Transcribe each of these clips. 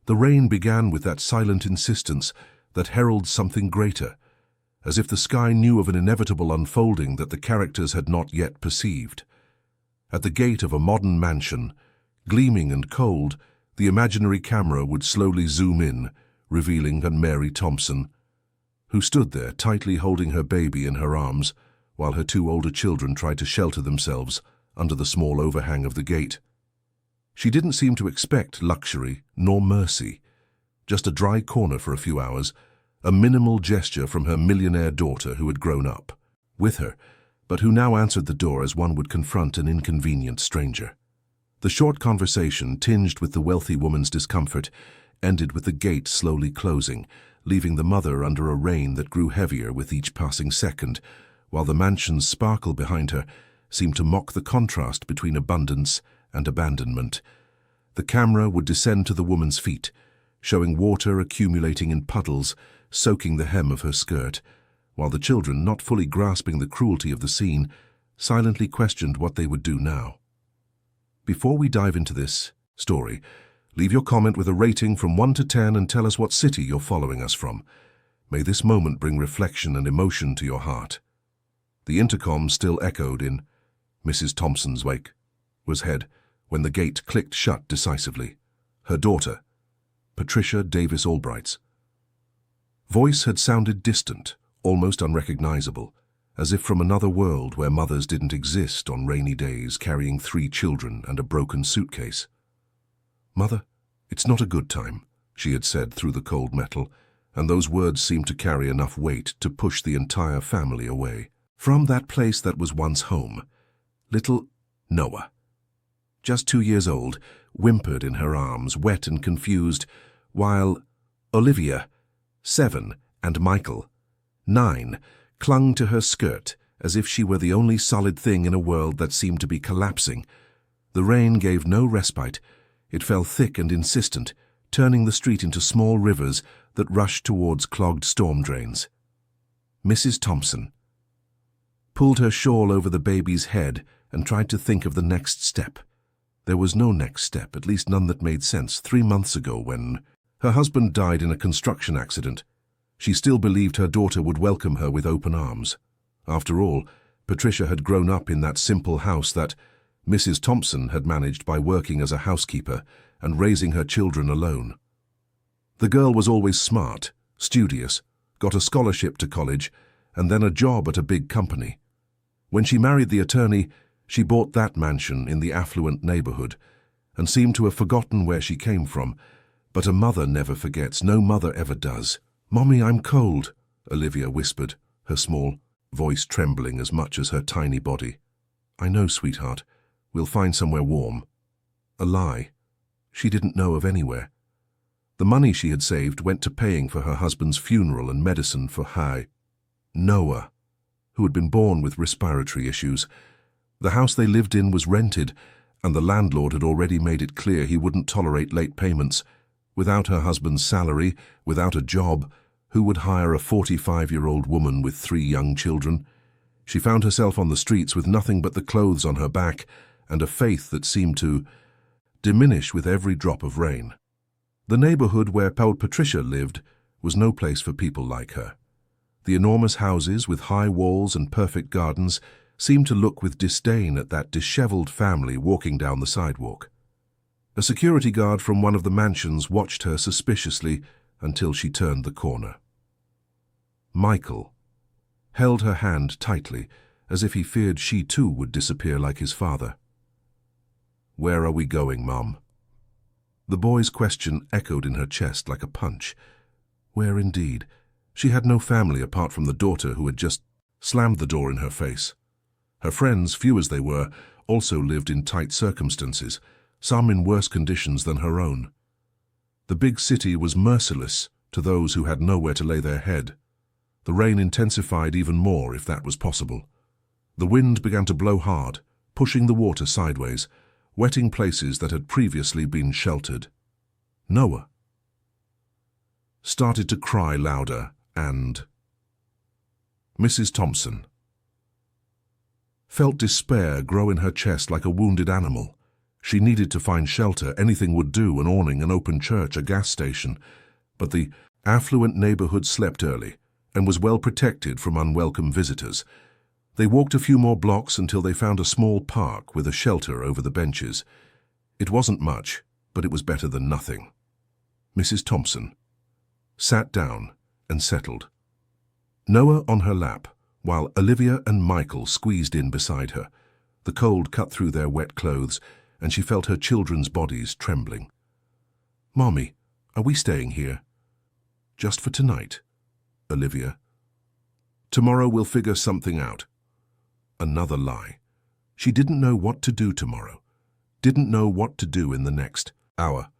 The rain began with that silent insistence that heralds something greater, as if the sky knew of an inevitable unfolding that the characters had not yet perceived. At the gate of a modern mansion, gleaming and cold, the imaginary camera would slowly zoom in, revealing Mary Thompson, who stood there tightly holding her baby in her arms, while her two older children tried to shelter themselves under the small overhang of the gate. She didn't seem to expect luxury nor mercy, just a dry corner for a few hours, a minimal gesture from her millionaire daughter who had grown up with her, but who now answered the door as one would confront an inconvenient stranger. The short conversation, tinged with the wealthy woman's discomfort, ended with the gate slowly closing, leaving the mother under a rain that grew heavier with each passing second, while the mansion's sparkle behind her seemed to mock the contrast between abundance and abandonment. The camera would descend to the woman's feet, showing water accumulating in puddles, soaking the hem of her skirt, while the children, not fully grasping the cruelty of the scene, silently questioned what they would do now. Before we dive into this story, leave your comment with a rating from 1 to 10 and tell us what city you're following us from. May this moment bring reflection and emotion to your heart. The intercom still echoed in Mrs. Thompson's wake was head when the gate clicked shut decisively. Her daughter, Patricia Davis Albright's voice had sounded distant, almost unrecognizable, as if from another world where mothers didn't exist on rainy days carrying 3 children and a broken suitcase. "Mother, it's not a good time," she had said through the cold metal, and those words seemed to carry enough weight to push the entire family away. From that place that was once home, little Noah, just 2 years old, whimpered in her arms, wet and confused, while Olivia, 7, and Michael, 9, clung to her skirt as if she were the only solid thing in a world that seemed to be collapsing. The rain gave no respite. It fell thick and insistent, turning the street into small rivers that rushed towards clogged storm drains. Mrs. Thompson pulled her shawl over the baby's head and tried to think of the next step. There was no next step, at least none that made sense. 3 months ago, when her husband died in a construction accident, she still believed her daughter would welcome her with open arms. After all, Patricia had grown up in that simple house that Mrs. Thompson had managed by working as a housekeeper and raising her children alone. The girl was always smart, studious, got a scholarship to college, and then a job at a big company. When she married the attorney, she bought that mansion in the affluent neighborhood and seemed to have forgotten where she came from. But a mother never forgets. No mother ever does. "Mommy, I'm cold," Olivia whispered, her small voice trembling as much as her tiny body. "I know, sweetheart. We'll find somewhere warm." A lie. She didn't know of anywhere. The money she had saved went to paying for her husband's funeral and medicine for Noah, who had been born with respiratory issues. The house they lived in was rented, and the landlord had already made it clear he wouldn't tolerate late payments. Without her husband's salary, without a job, who would hire a 45-year-old woman with 3 young children? She found herself on the streets with nothing but the clothes on her back and a faith that seemed to diminish with every drop of rain. The neighborhood where Patricia lived was no place for people like her. The enormous houses with high walls and perfect gardens seemed to look with disdain at that disheveled family walking down the sidewalk. A security guard from one of the mansions watched her suspiciously until she turned the corner. Michael held her hand tightly, as if he feared she too would disappear like his father. "Where are we going, Mom?" The boy's question echoed in her chest like a punch. Where indeed? She had no family apart from the daughter who had just slammed the door in her face. Her friends, few as they were, also lived in tight circumstances, some in worse conditions than her own. The big city was merciless to those who had nowhere to lay their head. The rain intensified even more, if that was possible. The wind began to blow hard, pushing the water sideways, wetting places that had previously been sheltered. Noah started to cry louder, and Mrs. Thompson felt despair grow in her chest like a wounded animal. She needed to find shelter. Anything would do: an awning, an open church, a gas station. But the affluent neighborhood slept early and was well protected from unwelcome visitors. They walked a few more blocks until they found a small park with a shelter over the benches. It wasn't much, but it was better than nothing. Mrs. Thompson sat down and settled, Noah on her lap, while Olivia and Michael squeezed in beside her. The cold cut through their wet clothes, and she felt her children's bodies trembling. "Mommy, are we staying here?" "Just for tonight, Olivia. Tomorrow we'll figure something out." Another lie. She didn't know what to do tomorrow, didn't know what to do in the next hour.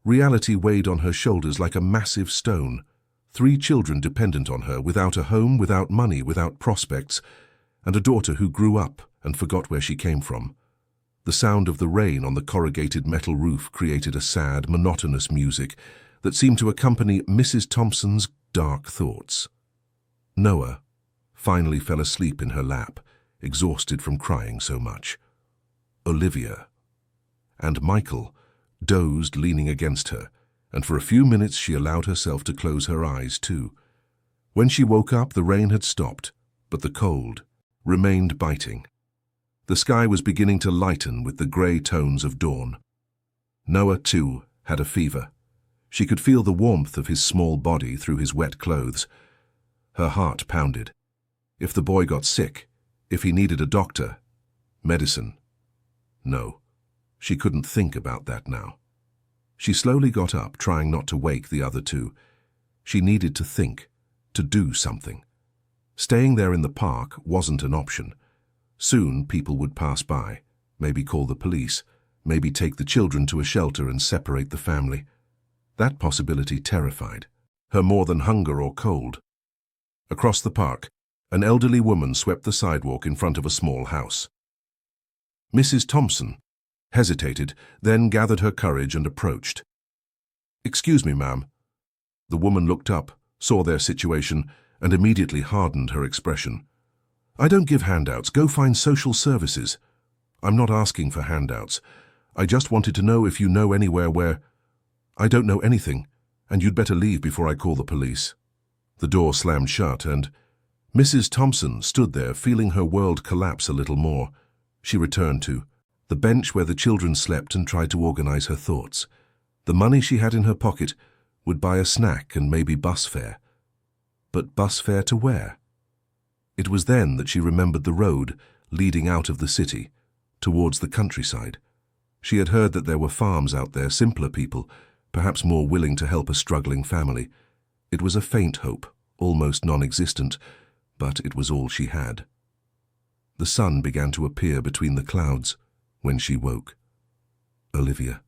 Reality weighed on her shoulders like a massive stone. 3 children dependent on her, without a home, without money, without prospects, and a daughter who grew up and forgot where she came from. The sound of the rain on the corrugated metal roof created a sad, monotonous music that seemed to accompany Mrs. Thompson's dark thoughts. Noah finally fell asleep in her lap, exhausted from crying so much. Olivia and Michael dozed leaning against her, and for a few minutes she allowed herself to close her eyes too. When she woke up, the rain had stopped, but the cold remained biting. The sky was beginning to lighten with the grey tones of dawn. Noah, too, had a fever. She could feel the warmth of his small body through his wet clothes. Her heart pounded. If the boy got sick, if he needed a doctor, medicine. No, she couldn't think about that now. She slowly got up, trying not to wake the other 2. She needed to think, to do something. Staying there in the park wasn't an option. Soon people would pass by, maybe call the police, maybe take the children to a shelter and separate the family. That possibility terrified her more than hunger or cold. Across the park, an elderly woman swept the sidewalk in front of a small house. Mrs. Thompson hesitated, then gathered her courage and approached. "Excuse me, ma'am." The woman looked up, saw their situation, and immediately hardened her expression. "I don't give handouts. Go find social services." "I'm not asking for handouts. I just wanted to know if you know anywhere where—" "I don't know anything, and you'd better leave before I call the police." The door slammed shut, and Mrs. Thompson stood there, feeling her world collapse a little more. She returned to the bench where the children slept and tried to organize her thoughts. The money she had in her pocket would buy a snack and maybe bus fare. But bus fare to where? It was then that she remembered the road leading out of the city, towards the countryside. She had heard that there were farms out there, simpler people, perhaps more willing to help a struggling family. It was a faint hope, almost non-existent, but it was all she had. The sun began to appear between the clouds when she woke. Olivia.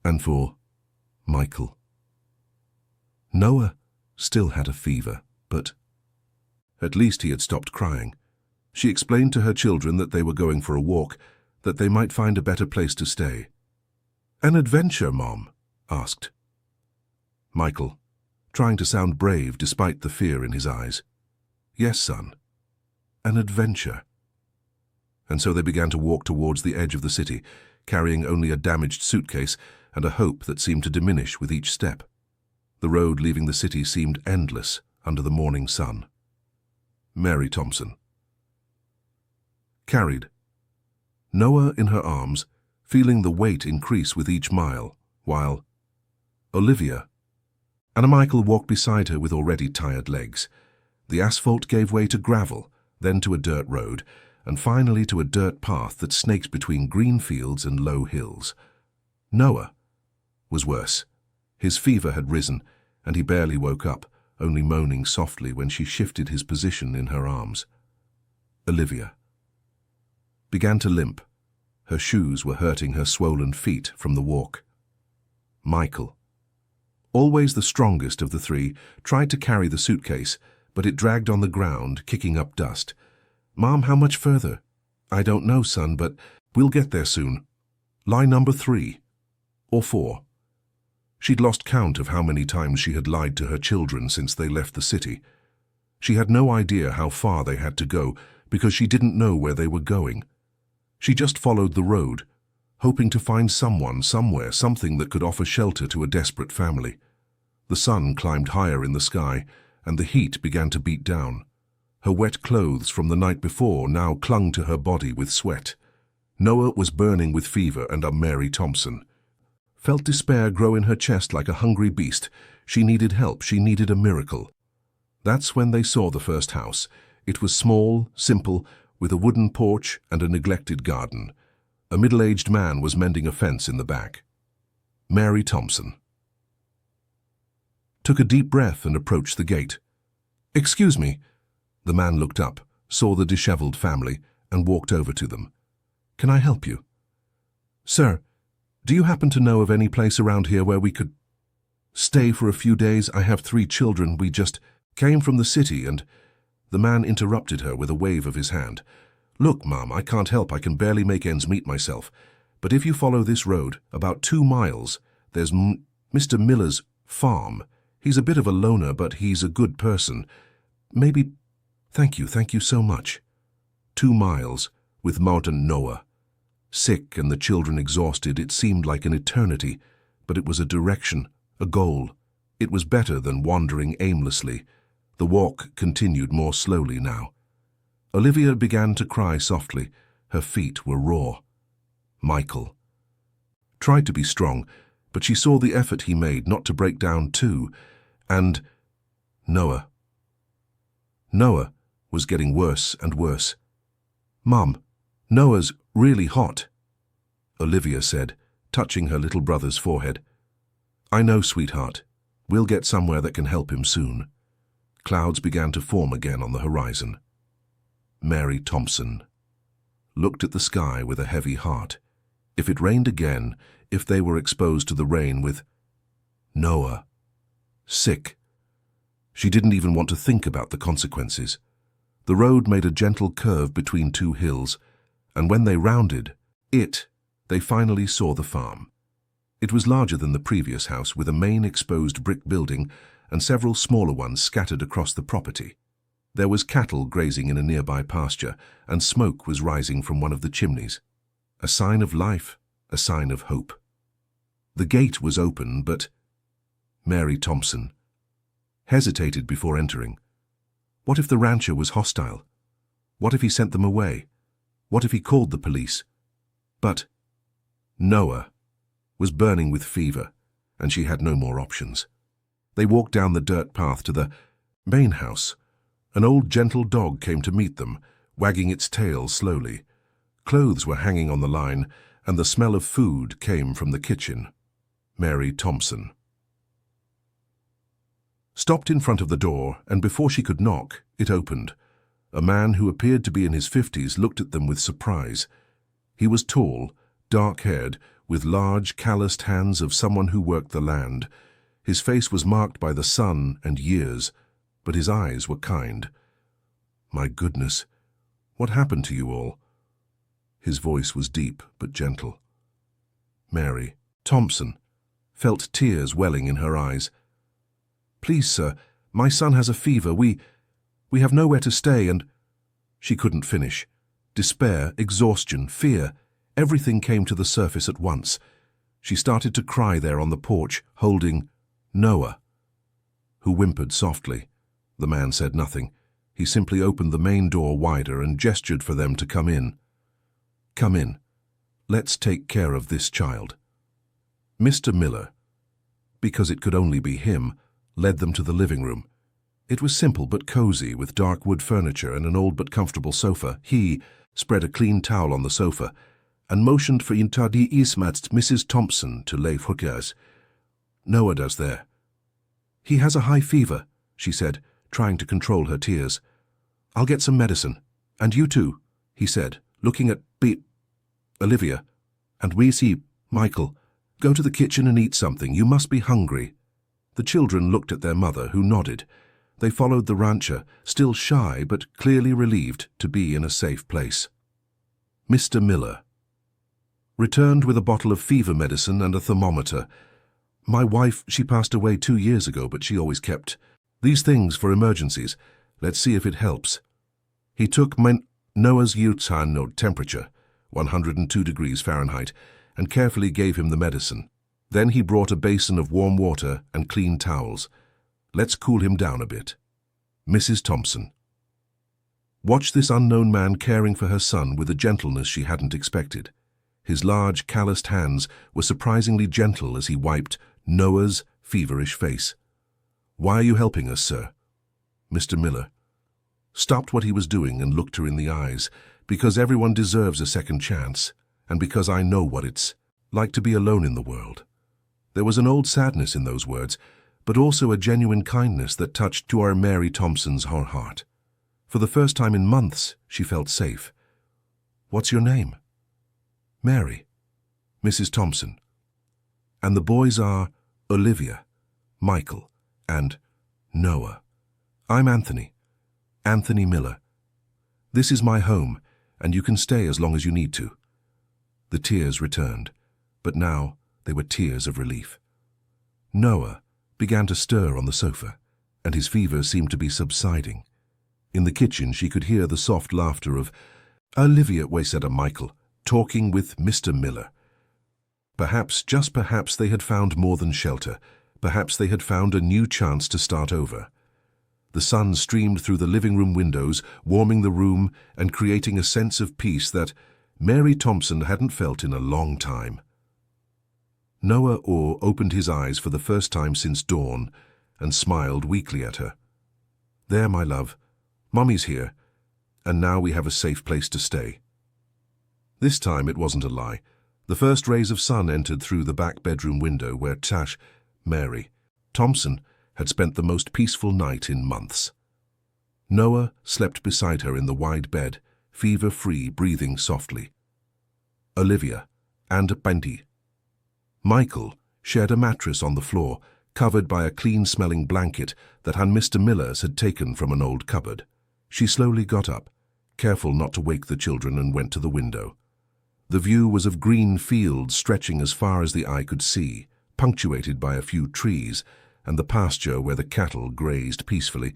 And for Michael. Noah still had a fever, but at least he had stopped crying. She explained to her children that they were going for a walk, that they might find a better place to stay. "An adventure, Mom?" asked Michael, trying to sound brave despite the fear in his eyes. "Yes, son, an adventure." And so they began to walk towards the edge of the city, carrying only a damaged suitcase and a hope that seemed to diminish with each step. The road leaving the city seemed endless under the morning sun. Mary Thompson carried Noah in her arms, feeling the weight increase with each mile, while Olivia and Michael walked beside her with already tired legs. The asphalt gave way to gravel, then to a dirt road, and finally to a dirt path that snaked between green fields and low hills. Noah was worse. His fever had risen, and he barely woke up, only moaning softly when she shifted his position in her arms. Olivia began to limp. Her shoes were hurting her swollen feet from the walk. Michael, always the strongest of the 3, tried to carry the suitcase, but it dragged on the ground, kicking up dust. "Mom, how much further?" "I don't know, son, but we'll get there soon. Lie number 3 or 4. She'd lost count of how many times she had lied to her children since they left the city. She had no idea how far they had to go because she didn't know where they were going. She just followed the road, hoping to find someone, somewhere, something that could offer shelter to a desperate family. The sun climbed higher in the sky, and the heat began to beat down. Her wet clothes from the night before now clung to her body with sweat. Noah was burning with fever, and Mary Thompson felt despair grow in her chest like a hungry beast. She needed help. She needed a miracle. That's when they saw the first house. It was small, simple, with a wooden porch and a neglected garden. A middle-aged man was mending a fence in the back. Mary Thompson took a deep breath and approached the gate. "Excuse me." The man looked up, saw the disheveled family, and walked over to them. "Can I help you?" "Sir, do you happen to know of any place around here where we could stay for a few days? I have 3 children. We just came from the city and—" The man interrupted her with a wave of his hand. "Look, Mom, I can't help. I can barely make ends meet myself. But if you follow this road, about 2 miles, there's Mr. Miller's farm. He's a bit of a loner, but he's a good person. Maybe—" Thank you so much." 2 miles, with Martin Noah. Sick and the children exhausted, it seemed like an eternity, but it was a direction, a goal. It was better than wandering aimlessly. The walk continued more slowly now. Olivia began to cry softly. Her feet were raw. Michael tried to be strong, but she saw the effort he made not to break down too. And Noah was getting worse and worse. "Mom, Noah's really hot," Olivia said, touching her little brother's forehead. "I know, sweetheart. We'll get somewhere that can help him soon." Clouds began to form again on the horizon. Mary Thompson looked at the sky with a heavy heart. If it rained again, if they were exposed to the rain with Noah sick, she didn't even want to think about the consequences. The road made a gentle curve between 2 hills, and when they rounded it, they finally saw the farm. It was larger than the previous house, with a main exposed brick building and several smaller ones scattered across the property. There was cattle grazing in a nearby pasture, and smoke was rising from one of the chimneys. A sign of life, a sign of hope. The gate was open, but Mary Thompson hesitated before entering. What if the rancher was hostile? What if he sent them away? What if he called the police? But Noah was burning with fever, and she had no more options. They walked down the dirt path to the main house. An old gentle dog came to meet them, wagging its tail slowly. Clothes were hanging on the line, and the smell of food came from the kitchen. Mary Thompson stopped in front of the door, and before she could knock, it opened. A man who appeared to be in his 50s looked at them with surprise. He was tall, dark-haired, with large, calloused hands of someone who worked the land. His face was marked by the sun and years, but his eyes were kind. "My goodness, what happened to you all?" His voice was deep but gentle. Mary Thompson felt tears welling in her eyes. "Please, sir, my son has a fever. We have nowhere to stay," and she couldn't finish. Despair, exhaustion, fear, everything came to the surface at once. She started to cry there on the porch, holding Noah, who whimpered softly. The man said nothing. He simply opened the main door wider and gestured for them to come in. "Come in. Let's take care of this child." Mr. Miller, because it could only be him, led them to the living room. It was simple but cozy, with dark wood furniture and an old but comfortable sofa. He spread a clean towel on the sofa and motioned for Mrs. Thompson to lay hookahs. "Noah does there. He has a high fever," she said, trying to control her tears. "I'll get some medicine. And you too," he said, looking at Olivia. "And we see Michael. Go to the kitchen and eat something. You must be hungry." The children looked at their mother, who nodded. They followed the rancher, still shy but clearly relieved to be in a safe place. Mr. Miller returned with a bottle of fever medicine and a thermometer. "My wife, she passed away 2 years ago, but she always kept these things for emergencies. Let's see if it helps." He took Noah's temperature, 102 degrees Fahrenheit, and carefully gave him the medicine. Then he brought a basin of warm water and clean towels. Let's cool him down a bit. Mrs. Thompson. Watch this unknown man caring for her son with a gentleness she hadn't expected. His large, calloused hands were surprisingly gentle as he wiped Noah's feverish face. Why are you helping us, sir? Mr. Miller stopped what he was doing and looked her in the eyes, because everyone deserves a second chance, and because I know what it's like to be alone in the world. There was an old sadness in those words, but also a genuine kindness that touched to our Mary Thompson's heart. For the first time in months, she felt safe. What's your name? Mary. Mrs. Thompson. And the boys are Olivia, Michael, and Noah. I'm Anthony. Anthony Miller. This is my home, and you can stay as long as you need to. The tears returned, but now they were tears of relief. Noah began to stir on the sofa, and his fever seemed to be subsiding. In the kitchen, she could hear the soft laughter of Olivia, said Michael, talking with Mr. Miller. Perhaps, just perhaps, they had found more than shelter. Perhaps they had found a new chance to start over. The sun streamed through the living room windows, warming the room and creating a sense of peace that Mary Thompson hadn't felt in a long time. Noah Orr opened his eyes for the first time since dawn and smiled weakly at her. There, my love. Mummy's here, and now we have a safe place to stay. This time it wasn't a lie. The first rays of sun entered through the back bedroom window where Mary Thompson had spent the most peaceful night in months. Noah slept beside her in the wide bed, fever-free, breathing softly. Olivia and Bendy. Michael shared a mattress on the floor, covered by a clean-smelling blanket that Mr. Miller's had taken from an old cupboard. She slowly got up, careful not to wake the children, and went to the window. The view was of green fields stretching as far as the eye could see, punctuated by a few trees, and the pasture where the cattle grazed peacefully.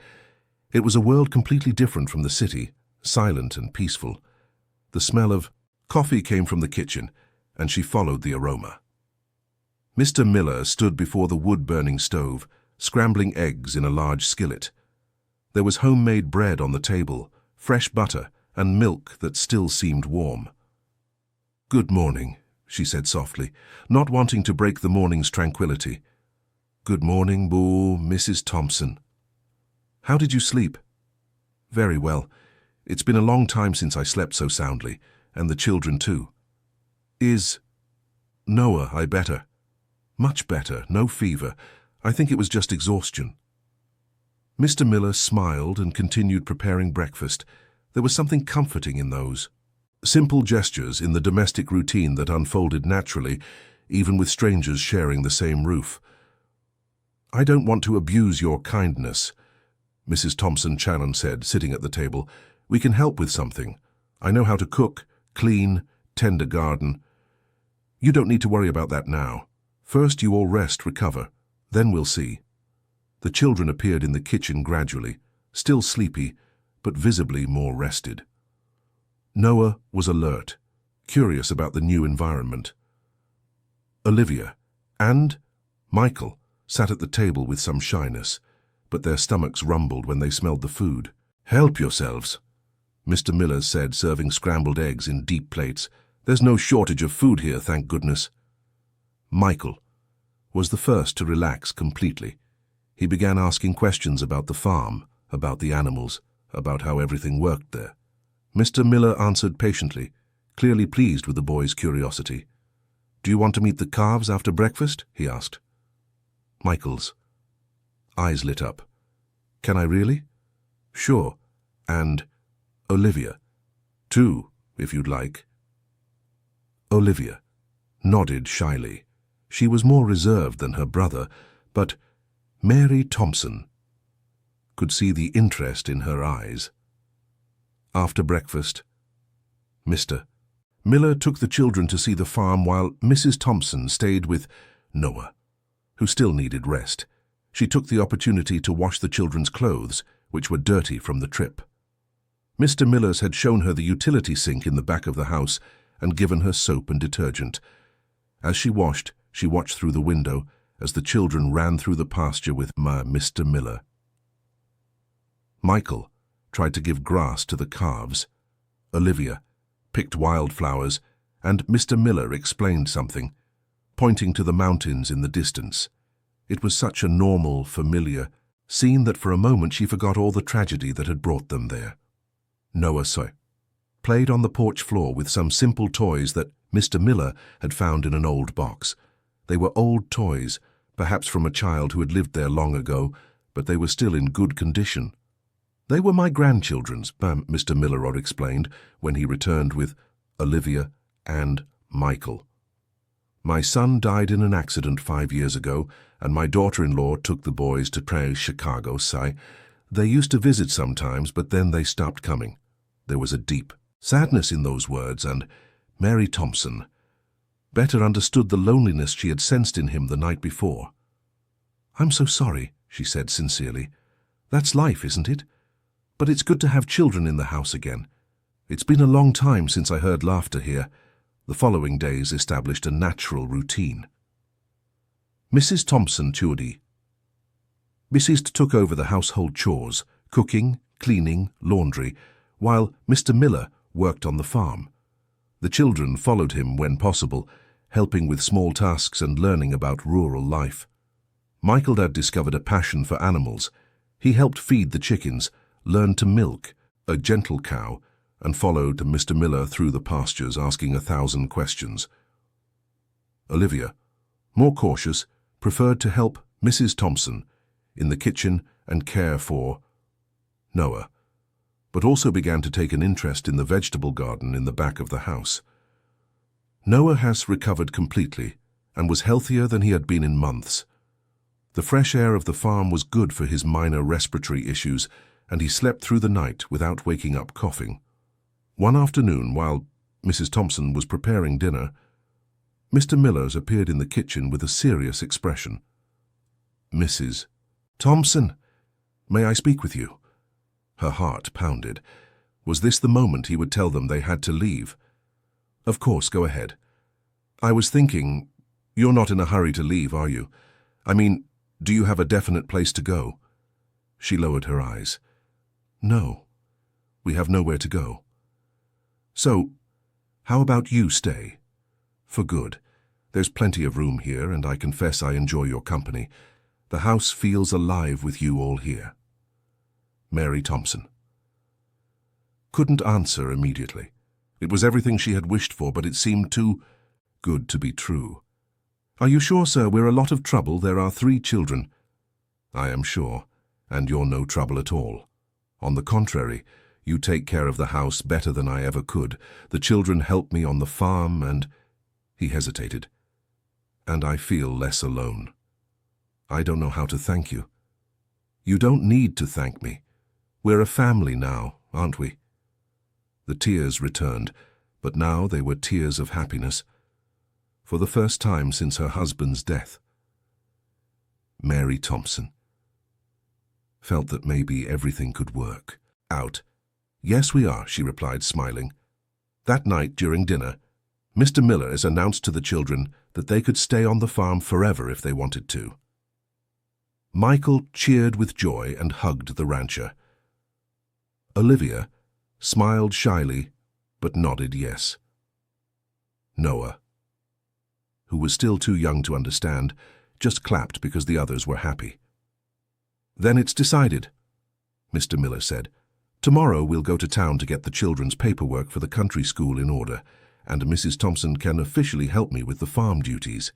It was a world completely different from the city, silent and peaceful. The smell of coffee came from the kitchen, and she followed the aroma. Mr. Miller stood before the wood-burning stove, scrambling eggs in a large skillet. There was homemade bread on the table, fresh butter, and milk that still seemed warm. Good morning, she said softly, not wanting to break the morning's tranquility. Good morning, Mrs. Thompson. How did you sleep? Very well. It's been a long time since I slept so soundly, and the children too. Is Noah better? Much better, no fever. I think it was just exhaustion. Mr. Miller smiled and continued preparing breakfast. There was something comforting in those simple gestures in the domestic routine that unfolded naturally, even with strangers sharing the same roof. I don't want to abuse your kindness, Mrs. Thompson Channon said, sitting at the table. We can help with something. I know how to cook, clean, tend a garden. You don't need to worry about that now. First you all rest, recover. Then we'll see. The children appeared in the kitchen gradually, still sleepy, but visibly more rested. Noah was alert, curious about the new environment. Olivia and Michael sat at the table with some shyness, but their stomachs rumbled when they smelled the food. Help yourselves, Mr. Miller said, serving scrambled eggs in deep plates. There's no shortage of food here, thank goodness. Michael was the first to relax completely. He began asking questions about the farm, about the animals, about how everything worked there. Mr. Miller answered patiently, clearly pleased with the boy's curiosity. Do you want to meet the calves after breakfast? He asked. Michael's eyes lit up. Can I really? Sure. And Olivia, too, if you'd like. Olivia nodded shyly. She was more reserved than her brother, but Mary Thompson could see the interest in her eyes. After breakfast, Mr. Miller took the children to see the farm while Mrs. Thompson stayed with Noah, who still needed rest. She took the opportunity to wash the children's clothes, which were dirty from the trip. Mr. Miller's had shown her the utility sink in the back of the house and given her soap and detergent. As she washed, she watched through the window as the children ran through the pasture with Mr. Miller. Michael tried to give grass to the calves. Olivia picked wildflowers, and Mr. Miller explained something, pointing to the mountains in the distance. It was such a normal, familiar scene that for a moment she forgot all the tragedy that had brought them there. Noah played on the porch floor with some simple toys that Mr. Miller had found in an old box. They were old toys, perhaps from a child who had lived there long ago, but they were still in good condition. They were my grandchildren's, Mr. Miller explained when he returned with Olivia and Michael. My son died in an accident 5 years ago, and my daughter-in-law took the boys to Chicago. They used to visit sometimes, but then they stopped coming. There was a deep sadness in those words, and Mary Thompson better understood the loneliness she had sensed in him the night before. "I'm so sorry," she said sincerely. "That's life, isn't it? But it's good to have children in the house again. It's been a long time since I heard laughter here." The following days established a natural routine. Mrs. Thompson took over the household chores, cooking, cleaning, laundry, while Mr. Miller worked on the farm. The children followed him when possible, helping with small tasks and learning about rural life. Michael had discovered a passion for animals. He helped feed the chickens, learned to milk a gentle cow, and followed Mr. Miller through the pastures, asking 1,000 questions. Olivia, more cautious, preferred to help Mrs. Thompson in the kitchen and care for Noah, but also began to take an interest in the vegetable garden in the back of the house. Noah has recovered completely and was healthier than he had been in months. The fresh air of the farm was good for his minor respiratory issues, and he slept through the night without waking up coughing. One afternoon, while Mrs. Thompson was preparing dinner, Mr. Millers appeared in the kitchen with a serious expression. "Mrs. Thompson, may I speak with you?" Her heart pounded. Was this the moment he would tell them they had to leave? "Of course, go ahead. I was thinking, you're not in a hurry to leave, are you? I mean, do you have a definite place to go?" She lowered her eyes. "No, we have nowhere to go." "So, how about you stay? For good. There's plenty of room here, and I confess I enjoy your company. The house feels alive with you all here." Mary Thompson couldn't answer immediately. It was everything she had wished for, but it seemed too good to be true. "Are you sure, sir? We're a lot of trouble. There are 3 children. "I am sure, and you're no trouble at all. On the contrary, you take care of the house better than I ever could. The children help me on the farm, and—" He hesitated. "And I feel less alone. I don't know how to thank you." "You don't need to thank me. We're a family now, aren't we?" The tears returned, but now they were tears of happiness. For the first time since her husband's death, Mary Thompson felt that maybe everything could work out. "Yes, we are," she replied, smiling. That night, during dinner, Mr. Millers announced to the children that they could stay on the farm forever if they wanted to. Michael cheered with joy and hugged the rancher. Olivia smiled shyly, but nodded yes. Noah, who was still too young to understand, just clapped because the others were happy. "Then it's decided," Mr. Miller said. "Tomorrow we'll go to town to get the children's paperwork for the country school in order, and Mrs. Thompson can officially help me with the farm duties."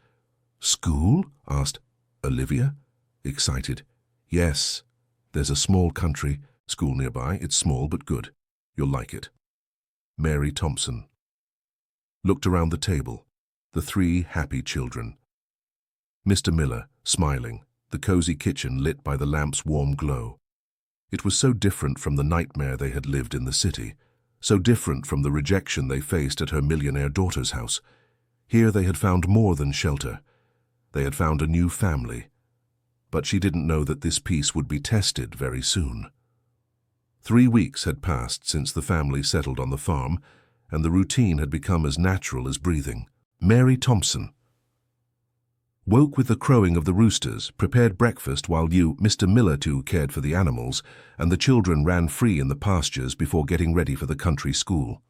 "School?" asked Olivia, excited. "Yes, there's a small country school nearby. It's small but good. You'll like it." Mary Thompson looked around the table, the 3 happy children. Mr. Miller, smiling, the cozy kitchen lit by the lamp's warm glow. It was so different from the nightmare they had lived in the city, so different from the rejection they faced at her millionaire daughter's house. Here they had found more than shelter. They had found a new family. But she didn't know that this peace would be tested very soon. 3 weeks had passed since the family settled on the farm, and the routine had become as natural as breathing. Mary Thompson woke with the crowing of the roosters, prepared breakfast while you, Mr. Miller, too, cared for the animals, and the children ran free in the pastures before getting ready for the country school.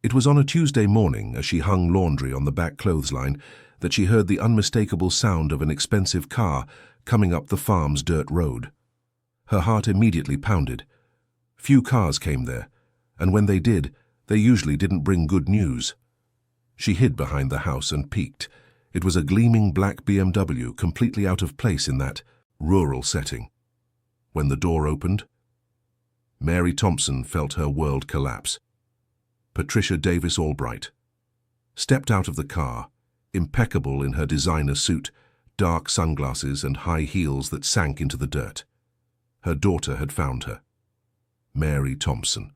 It was on a Tuesday morning, as she hung laundry on the back clothesline, that she heard the unmistakable sound of an expensive car coming up the farm's dirt road. Her heart immediately pounded. Few cars came there, and when they did, they usually didn't bring good news. She hid behind the house and peeked. It was a gleaming black BMW, completely out of place in that rural setting. When the door opened, Mary Thompson felt her world collapse. Patricia Davis Albright stepped out of the car, impeccable in her designer suit, dark sunglasses and high heels that sank into the dirt. Her daughter had found her. Mary Thompson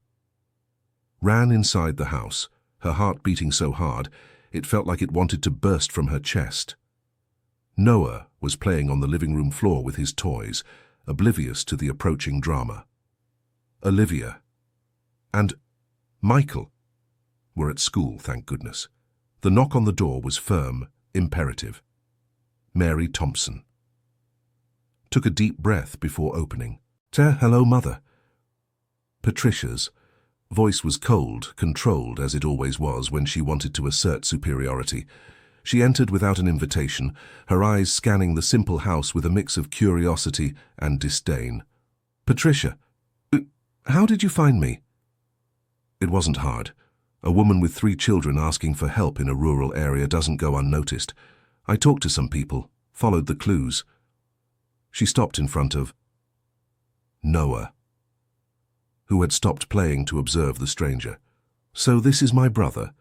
ran inside the house, her heart beating so hard it felt like it wanted to burst from her chest. Noah was playing on the living room floor with his toys, oblivious to the approaching drama. Olivia and Michael were at school, thank goodness. The knock on the door was firm, imperative. Mary Thompson took a deep breath before opening. "Hello, Mother." Patricia's voice was cold, controlled, as it always was when she wanted to assert superiority. She entered without an invitation, her eyes scanning the simple house with a mix of curiosity and disdain. "Patricia, how did you find me?" It wasn't hard. A woman with 3 children asking for help in a rural area doesn't go unnoticed. I talked to some people, followed the clues. She stopped in front of Noah, who had stopped playing to observe the stranger. "So this is my brother?"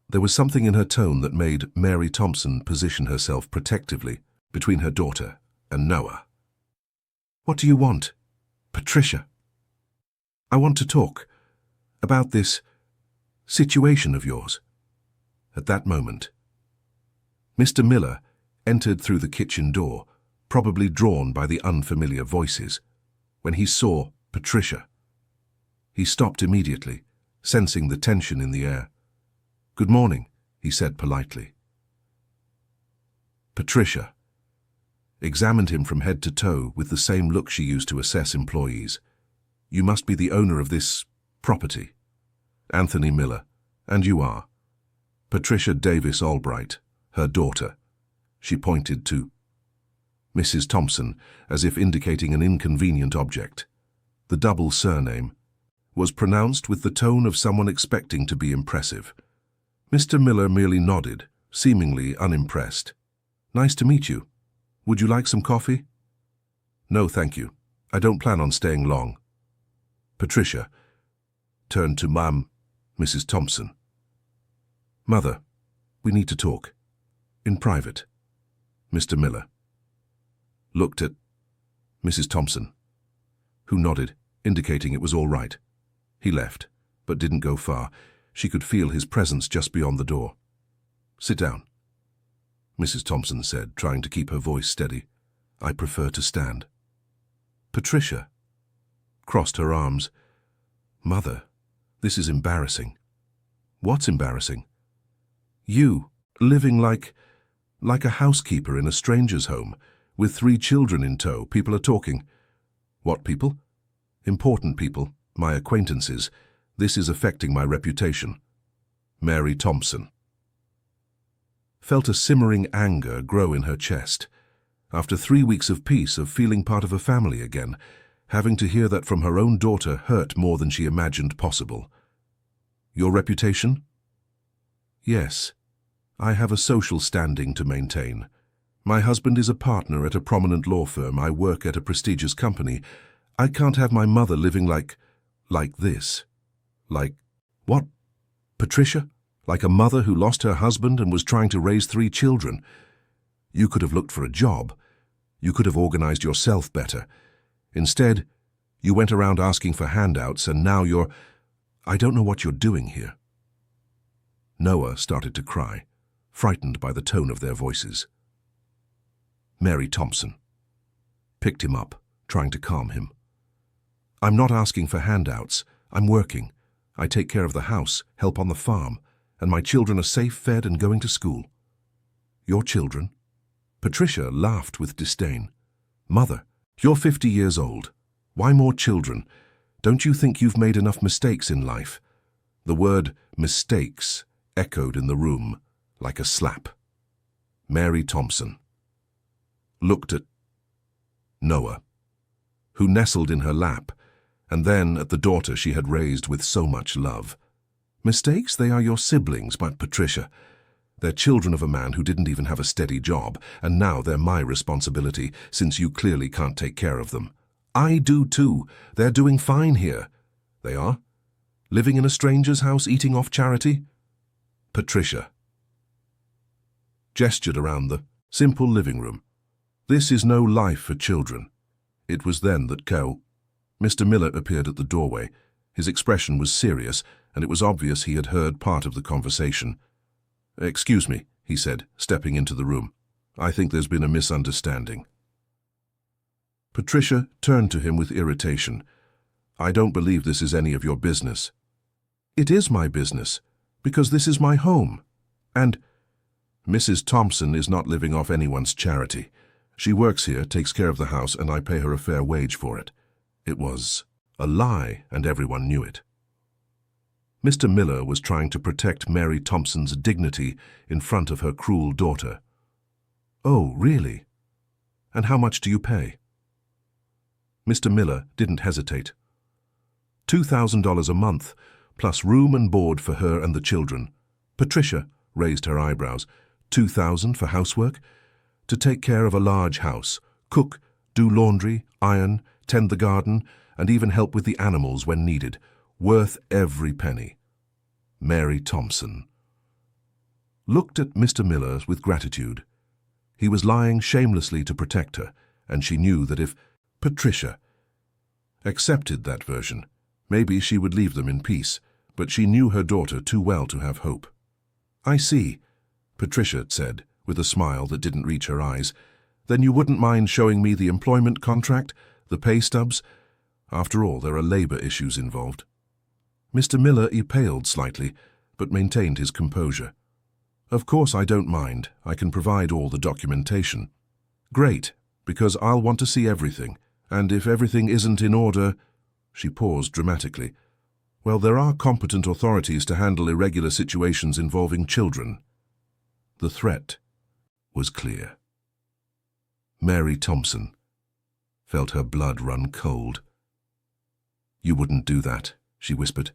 There was something in her tone that made Mary Thompson position herself protectively between her daughter and Noah. "What do you want?" "Patricia, I want to talk about this situation of yours." At that moment, Mr. Miller entered through the kitchen door, probably drawn by the unfamiliar voices. When he saw Patricia, he stopped immediately, sensing the tension in the air. "Good morning," he said politely. Patricia examined him from head to toe with the same look she used to assess employees. "You must be the owner of this property." "Anthony Miller, and you are." "Patricia Davis Albright, her daughter." She pointed to Mrs. Thompson, as if indicating an inconvenient object. The double surname was pronounced with the tone of someone expecting to be impressive. Mr. Miller merely nodded, seemingly unimpressed. "Nice to meet you. Would you like some coffee?" "No, thank you. I don't plan on staying long." Patricia turned to Mrs. Thompson. "Mother, we need to talk. In private." Mr. Miller looked at Mrs. Thompson, who nodded, indicating it was all right. He left, but didn't go far. She could feel his presence just beyond the door. "Sit down," Mrs. Thompson said, trying to keep her voice steady. "I prefer to stand." Patricia crossed her arms. "Mother, this is embarrassing." "What's embarrassing?" "You, living like a housekeeper in a stranger's home, with 3 children in tow. People are talking." "What people?" "Important people, my acquaintances. This is affecting my reputation." Mary Thompson felt a simmering anger grow in her chest. After 3 weeks of peace, of feeling part of a family again, having to hear that from her own daughter hurt more than she imagined possible. "Your reputation?" "Yes. I have a social standing to maintain. My husband is a partner at a prominent law firm. I work at a prestigious company. I can't have my mother living like this." "Like what?" "Patricia? Like a mother who lost her husband and was trying to raise 3 children. You could have looked for a job. You could have organized yourself better. Instead, you went around asking for handouts, and now you're... I don't know what you're doing here." Noah started to cry, frightened by the tone of their voices. Mary Thompson picked him up, trying to calm him. "I'm not asking for handouts. I'm working. I take care of the house, help on the farm, and my children are safe, fed, and going to school." "Your children?" Patricia laughed with disdain. "Mother, you're 50 years old. Why more children? Don't you think you've made enough mistakes in life?" The word mistakes echoed in the room like a slap. Mary Thompson looked at Noah, who nestled in her lap, and then at the daughter she had raised with so much love. "Mistakes? They are your siblings, but Patricia, they're children of a man who didn't even have a steady job, and now they're my responsibility, since you clearly can't take care of them." "I do too. They're doing fine here." "They are? Living in a stranger's house, eating off charity?" Patricia gestured around the simple living room. "This is no life for children." It was then that Mr. Miller appeared at the doorway. His expression was serious, and it was obvious he had heard part of the conversation. "Excuse me," he said, stepping into the room. "I think there's been a misunderstanding." Patricia turned to him with irritation. "I don't believe this is any of your business." "It is my business, because this is my home. And Mrs. Thompson is not living off anyone's charity. She works here, takes care of the house, and I pay her a fair wage for it." It was a lie, and everyone knew it. Mr. Miller was trying to protect Mary Thompson's dignity in front of her cruel daughter. "Oh, really? And how much do you pay?" Mr. Miller didn't hesitate. $2,000 a month, plus room and board for her and the children. Patricia raised her eyebrows. $2,000 for housework? To take care of a large house, cook, do laundry, iron, tend the garden, and even help with the animals when needed. Worth every penny. Mary Thompson looked at Mr. Miller with gratitude. He was lying shamelessly to protect her, and she knew that if Patricia accepted that version, maybe she would leave them in peace, but she knew her daughter too well to have hope. "I see," Patricia said, with a smile that didn't reach her eyes. "Then you wouldn't mind showing me the employment contract, the pay stubs? After all, there are labor issues involved." Mr. Miller paled slightly, but maintained his composure. "Of course I don't mind. I can provide all the documentation." "Great, because I'll want to see everything, and if everything isn't in order—" She paused dramatically. "Well, there are competent authorities to handle irregular situations involving children." The threat was clear. Mary Thompson felt her blood run cold. "You wouldn't do that," she whispered.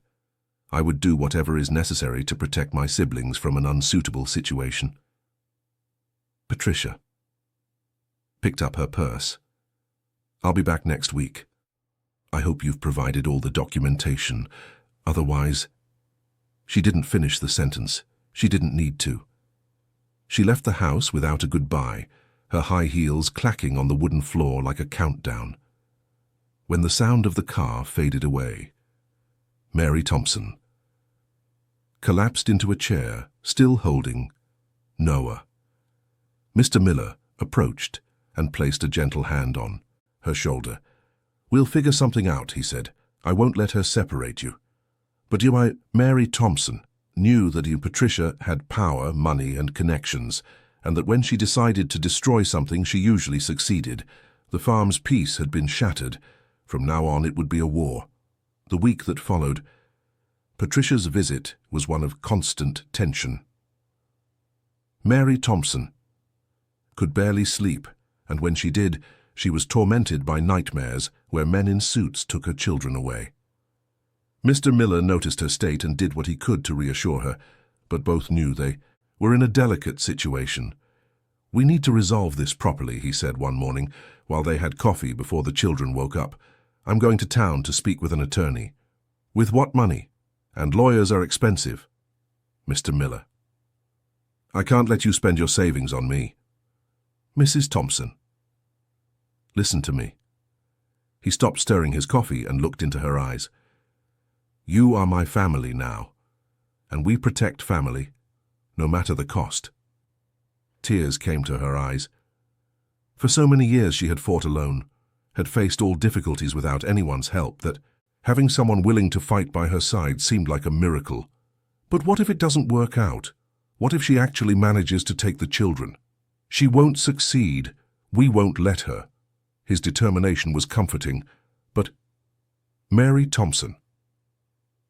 "I would do whatever is necessary to protect my siblings from an unsuitable situation." Patricia picked up her purse. "I'll be back next week. I hope you've provided all the documentation. Otherwise—" She didn't finish the sentence. She didn't need to. She left the house without a goodbye, her high heels clacking on the wooden floor like a countdown. When the sound of the car faded away, Mary Thompson collapsed into a chair, still holding Noah. Mr. Miller approached and placed a gentle hand on her shoulder. "We'll figure something out," he said. "I won't let her separate you." But Mary Thompson knew that Patricia had power, money, and connections, and that when she decided to destroy something, she usually succeeded. The farm's peace had been shattered. From now on, it would be a war. The week that followed, Patricia's visit was one of constant tension. Mary Thompson could barely sleep, and when she did, she was tormented by nightmares where men in suits took her children away. Mr. Miller noticed her state and did what he could to reassure her, but both knew they were in a delicate situation. "We need to resolve this properly," he said one morning, while they had coffee before the children woke up. "I'm going to town to speak with an attorney." "With what money? And lawyers are expensive." Mr. Miller: "I can't let you spend your savings on me." "Mrs. Thompson, listen to me." He stopped stirring his coffee and looked into her eyes. "You are my family now, and we protect family, no matter the cost." Tears came to her eyes. For so many years she had fought alone, had faced all difficulties without anyone's help, that having someone willing to fight by her side seemed like a miracle. But what if it doesn't work out? What if she actually manages to take the children? She won't succeed. We won't let her. His determination was comforting, but Mary Thompson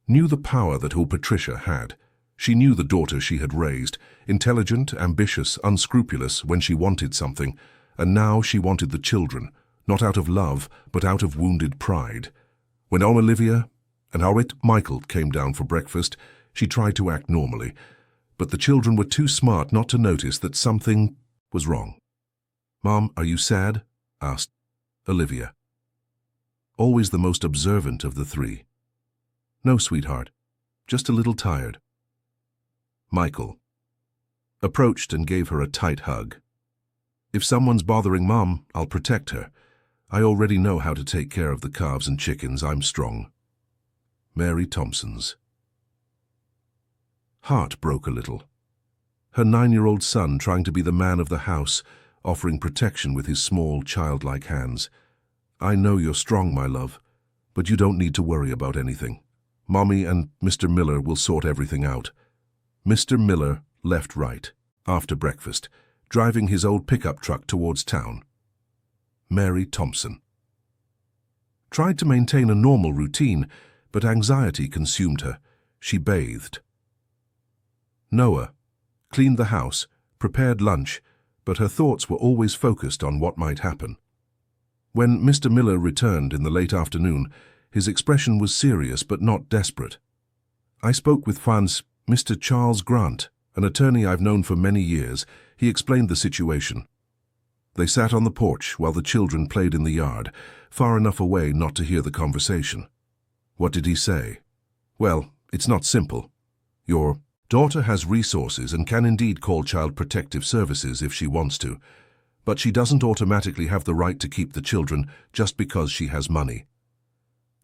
knew the power that old Patricia had. She knew the daughter she had raised, intelligent, ambitious, unscrupulous when she wanted something, and now she wanted the children, not out of love, but out of wounded pride. When Olivia and Michael came down for breakfast, she tried to act normally, but the children were too smart not to notice that something was wrong. "Mom, are you sad?" asked Olivia, always the most observant of the three. "No, sweetheart, just a little tired." Michael approached and gave her a tight hug. "If someone's bothering Mom, I'll protect her. I already know how to take care of the calves and chickens. I'm strong." Mary Thompson's heart broke a little. Her 9-year-old son trying to be the man of the house, offering protection with his small, childlike hands. "I know you're strong, my love, but you don't need to worry about anything. Mommy and Mr. Miller will sort everything out." Mr. Miller left right, after breakfast, driving his old pickup truck towards town. Mary Thompson tried to maintain a normal routine, but anxiety consumed her. She bathed. Noah cleaned the house, prepared lunch, but her thoughts were always focused on what might happen. When Mr. Miller returned in the late afternoon, his expression was serious but not desperate. "I spoke with Mr. Charles Grant, an attorney I've known for many years." He explained the situation. They sat on the porch while the children played in the yard, far enough away not to hear the conversation. "What did he say?" "Well, it's not simple. Your daughter has resources and can indeed call Child Protective Services if she wants to, but she doesn't automatically have the right to keep the children just because she has money."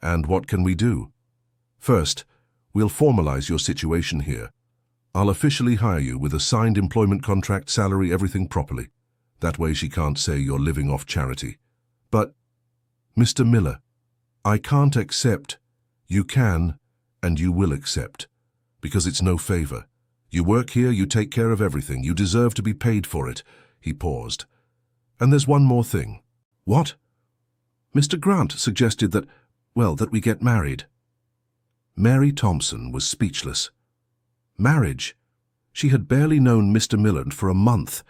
"And what can we do?" "First, we'll formalize your situation here. I'll officially hire you with a signed employment contract, salary, everything properly. That way she can't say you're living off charity." "But, Mr. Miller, I can't accept." "You can, and you will accept, because it's no favor. You work here, you take care of everything. You deserve to be paid for it." He paused. "And there's one more thing." "What?" "Mr. Grant suggested that we get married." Mary Thompson was speechless. Marriage? She had barely known Mr. Miller for a month.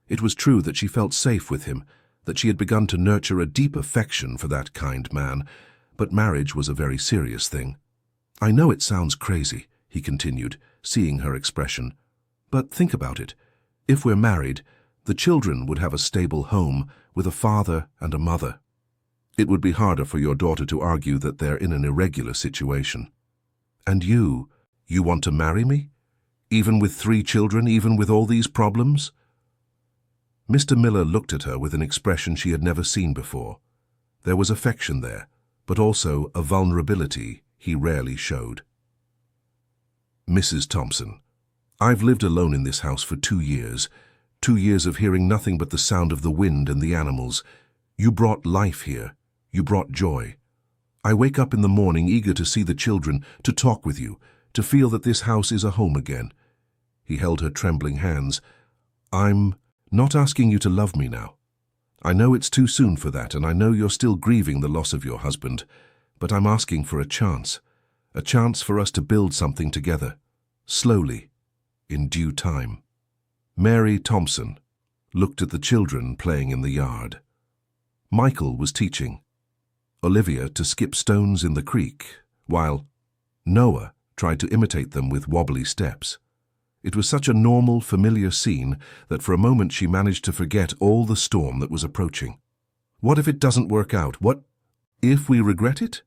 It was true that she felt safe with him, that she had begun to nurture a deep affection for that kind man, but marriage was a very serious thing. "I know it sounds crazy," he continued, seeing her expression, "but think about it. If we're married, the children would have a stable home with a father and a mother. It would be harder for your daughter to argue that they're in an irregular situation. And you want to marry me? Even with 3 children, even with all these problems?" Mr. Miller looked at her with an expression she had never seen before. There was affection there, but also a vulnerability he rarely showed. "Mrs. Thompson, I've lived alone in this house for 2 years. 2 years of hearing nothing but the sound of the wind and the animals. You brought life here. You brought joy. I wake up in the morning eager to see the children, to talk with you, to feel that this house is a home again." He held her trembling hands. "I'm not asking you to love me now. I know it's too soon for that, and I know you're still grieving the loss of your husband, but I'm asking for a chance for us to build something together, slowly, in due time." Mary Thompson looked at the children playing in the yard. Michael was teaching Olivia to skip stones in the creek, while Noah tried to imitate them with wobbly steps. It was such a normal, familiar scene that for a moment she managed to forget all the storm that was approaching. What if it doesn't work out? What if we regret it?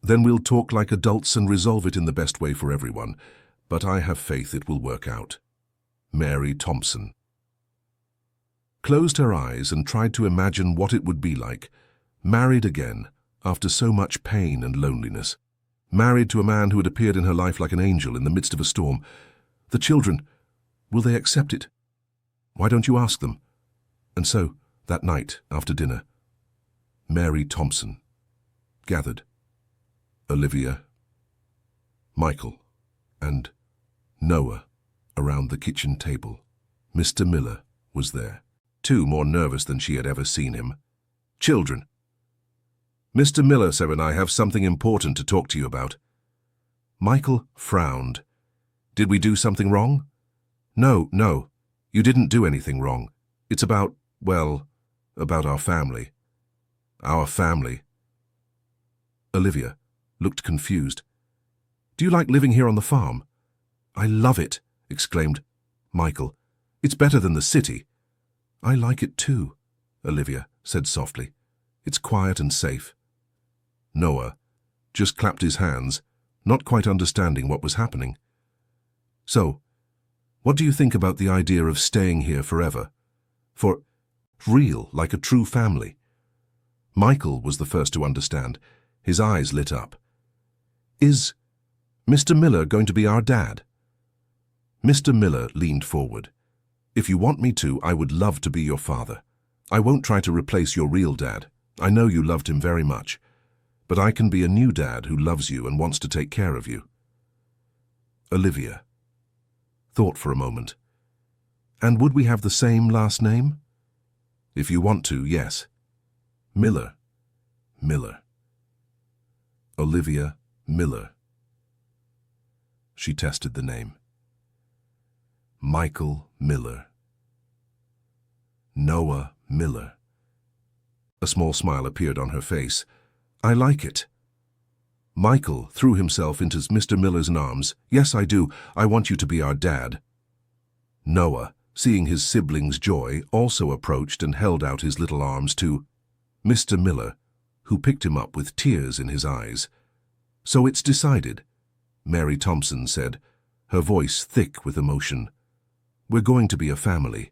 Then we'll talk like adults and resolve it in the best way for everyone. But I have faith it will work out. Mary Thompson closed her eyes and tried to imagine what it would be like, married again after so much pain and loneliness. Married to a man who had appeared in her life like an angel in the midst of a storm. The children, will they accept it? Why don't you ask them? And so, that night, after dinner, Mary Thompson gathered Olivia, Michael, and Noah around the kitchen table. Mr. Miller was there, too more nervous than she had ever seen him. "Children. Mr. Miller and I have something important to talk to you about." Michael frowned. "Did we do something wrong?" No, you didn't do anything wrong. It's about, well, about our family." "Our family?" Olivia looked confused. "Do you like living here on the farm?" "I love it," exclaimed Michael. "It's better than the city." "I like it too," Olivia said softly. "It's quiet and safe." Noah just clapped his hands, not quite understanding what was happening. "So, what do you think about the idea of staying here forever? For real, like a true family?" Michael was the first to understand. His eyes lit up. "Is Mr. Miller going to be our dad?" Mr. Miller leaned forward. "If you want me to, I would love to be your father. I won't try to replace your real dad. I know you loved him very much. But I can be a new dad who loves you and wants to take care of you." Olivia thought for a moment. "And would we have the same last name?" "If you want to, yes." "Miller." "Miller." Olivia Miller. She tested the name. Michael Miller. Noah Miller. A small smile appeared on her face. "I like it." Michael threw himself into Mr. Miller's arms. "Yes, I do. I want you to be our dad." Noah, seeing his siblings' joy, also approached and held out his little arms to Mr. Miller, who picked him up with tears in his eyes. "So it's decided," Mary Thompson said, her voice thick with emotion. "We're going to be a family."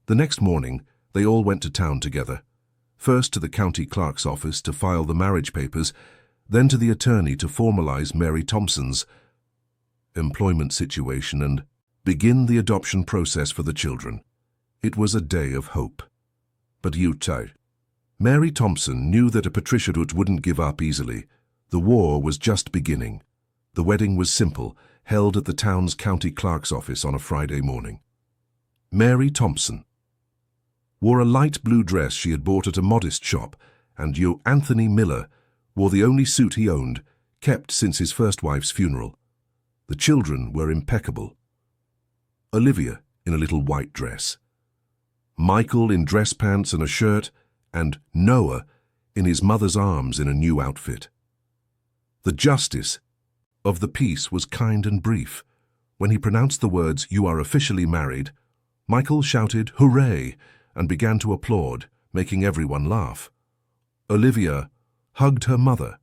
The next morning, they all went to town together. First to the county clerk's office to file the marriage papers, then to the attorney to formalize Mary Thompson's employment situation and begin the adoption process for the children. It was a day of hope. But Mary Thompson knew that a Patricia wouldn't give up easily. The war was just beginning. The wedding was simple, held at the town's county clerk's office on a Friday morning. Mary Thompson wore a light blue dress she had bought at a modest shop, and Anthony Miller wore the only suit he owned, kept since his first wife's funeral. The children were impeccable. Olivia in a little white dress, Michael in dress pants and a shirt, and Noah in his mother's arms in a new outfit. The justice of the peace was kind and brief. When he pronounced the words, "You are officially married," Michael shouted, "Hooray!" and began to applaud, making everyone laugh. Olivia hugged her mother.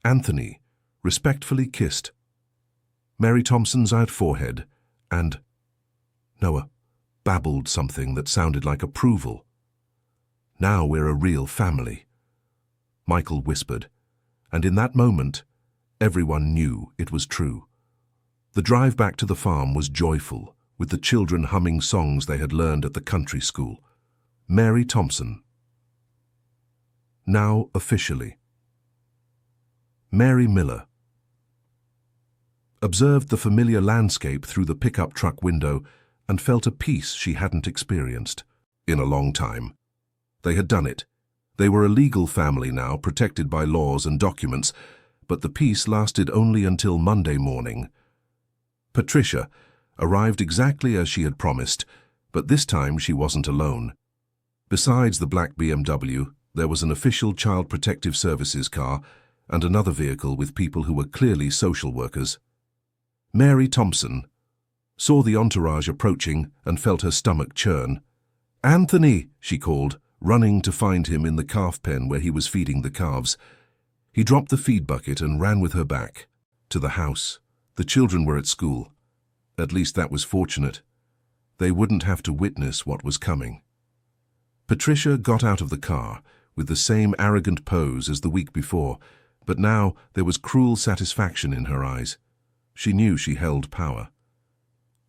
Anthony respectfully kissed Mary Thompson's forehead, and Noah babbled something that sounded like approval. "Now we're a real family," Michael whispered, and in that moment, everyone knew it was true. The drive back to the farm was joyful, with the children humming songs they had learned at the country school. Mary Thompson. Now officially. Mary Miller observed the familiar landscape through the pickup truck window and felt a peace she hadn't experienced in a long time. They had done it. They were a legal family now, protected by laws and documents, but the peace lasted only until Monday morning. Patricia arrived exactly as she had promised, but this time she wasn't alone. Besides the black BMW, there was an official Child Protective Services car and another vehicle with people who were clearly social workers. Mary Thompson saw the entourage approaching and felt her stomach churn. "Anthony!" she called, running to find him in the calf pen where he was feeding the calves. He dropped the feed bucket and ran with her back to the house. The children were at school. At least that was fortunate. They wouldn't have to witness what was coming. Patricia got out of the car with the same arrogant pose as the week before, but now there was cruel satisfaction in her eyes. She knew she held power.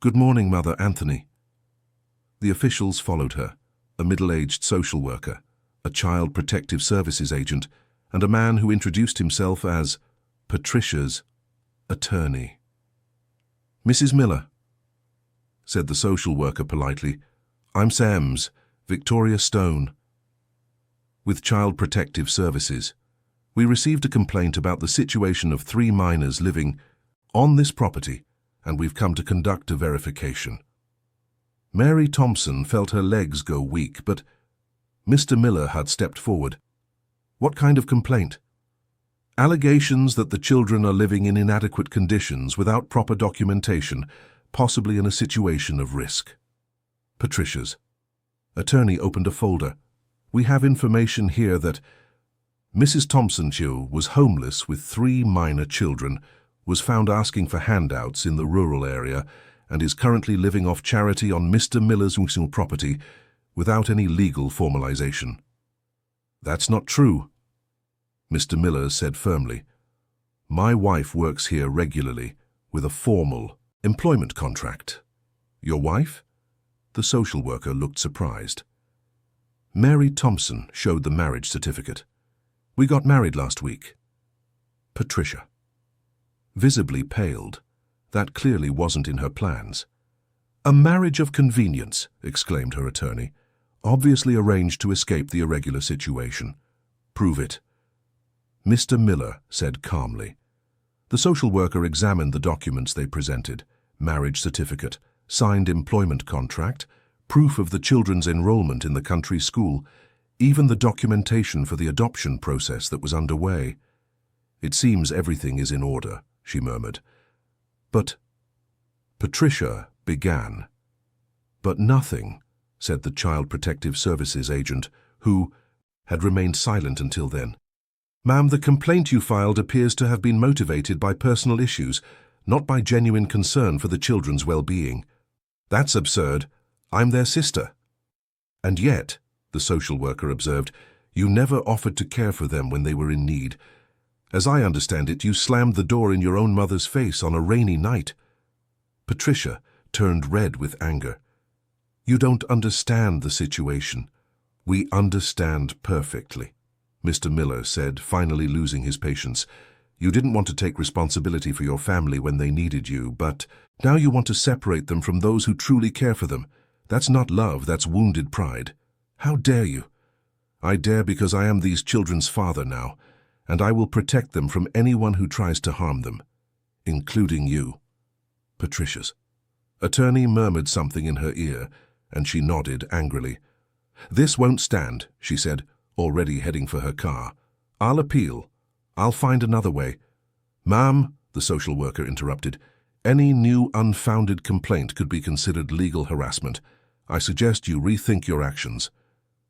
"Good morning, Mother Anthony." The officials followed her, a middle-aged social worker, a Child Protective Services agent, and a man who introduced himself as Patricia's attorney. "Mrs. Miller," said the social worker politely, I'm Sams, Victoria Stone. With Child Protective Services, we received a complaint about the situation of 3 minors living on this property, and we've come to conduct a verification. Mary Thompson felt her legs go weak, but Mr. Miller had stepped forward. What kind of complaint? Allegations that the children are living in inadequate conditions without proper documentation, possibly in a situation of risk. Patricia's attorney opened a folder. We have information here that Mrs. Thompson was homeless with 3 minor children, was found asking for handouts in the rural area, and is currently living off charity on Mr. Miller's property without any legal formalization. That's not true, Mr. Miller said firmly. My wife works here regularly with a formal employment contract. Your wife? The social worker looked surprised. Mary Thompson showed the marriage certificate. We got married last week. Patricia visibly paled. That clearly wasn't in her plans. A marriage of convenience, exclaimed her attorney. Obviously arranged to escape the irregular situation. Prove it. Mr. Miller said calmly. The social worker examined the documents they presented: marriage certificate, signed employment contract, proof of the children's enrollment in the country school, even the documentation for the adoption process that was underway. It seems everything is in order, she murmured. But Patricia began. But nothing, said the Child Protective Services agent, who had remained silent until then. Ma'am, the complaint you filed appears to have been motivated by personal issues, not by genuine concern for the children's well-being. That's absurd. I'm their sister. And yet, the social worker observed, you never offered to care for them when they were in need. As I understand it, you slammed the door in your own mother's face on a rainy night. Patricia turned red with anger. You don't understand the situation. We understand perfectly, Mr. Miller said, finally losing his patience. You didn't want to take responsibility for your family when they needed you, but now you want to separate them from those who truly care for them. That's not love, that's wounded pride. How dare you? I dare because I am these children's father now, and I will protect them from anyone who tries to harm them, including you. Patricia's attorney murmured something in her ear, and she nodded angrily. This won't stand, she said, already heading for her car. I'll appeal. I'll find another way. Ma'am, the social worker interrupted, any new unfounded complaint could be considered legal harassment. I suggest you rethink your actions.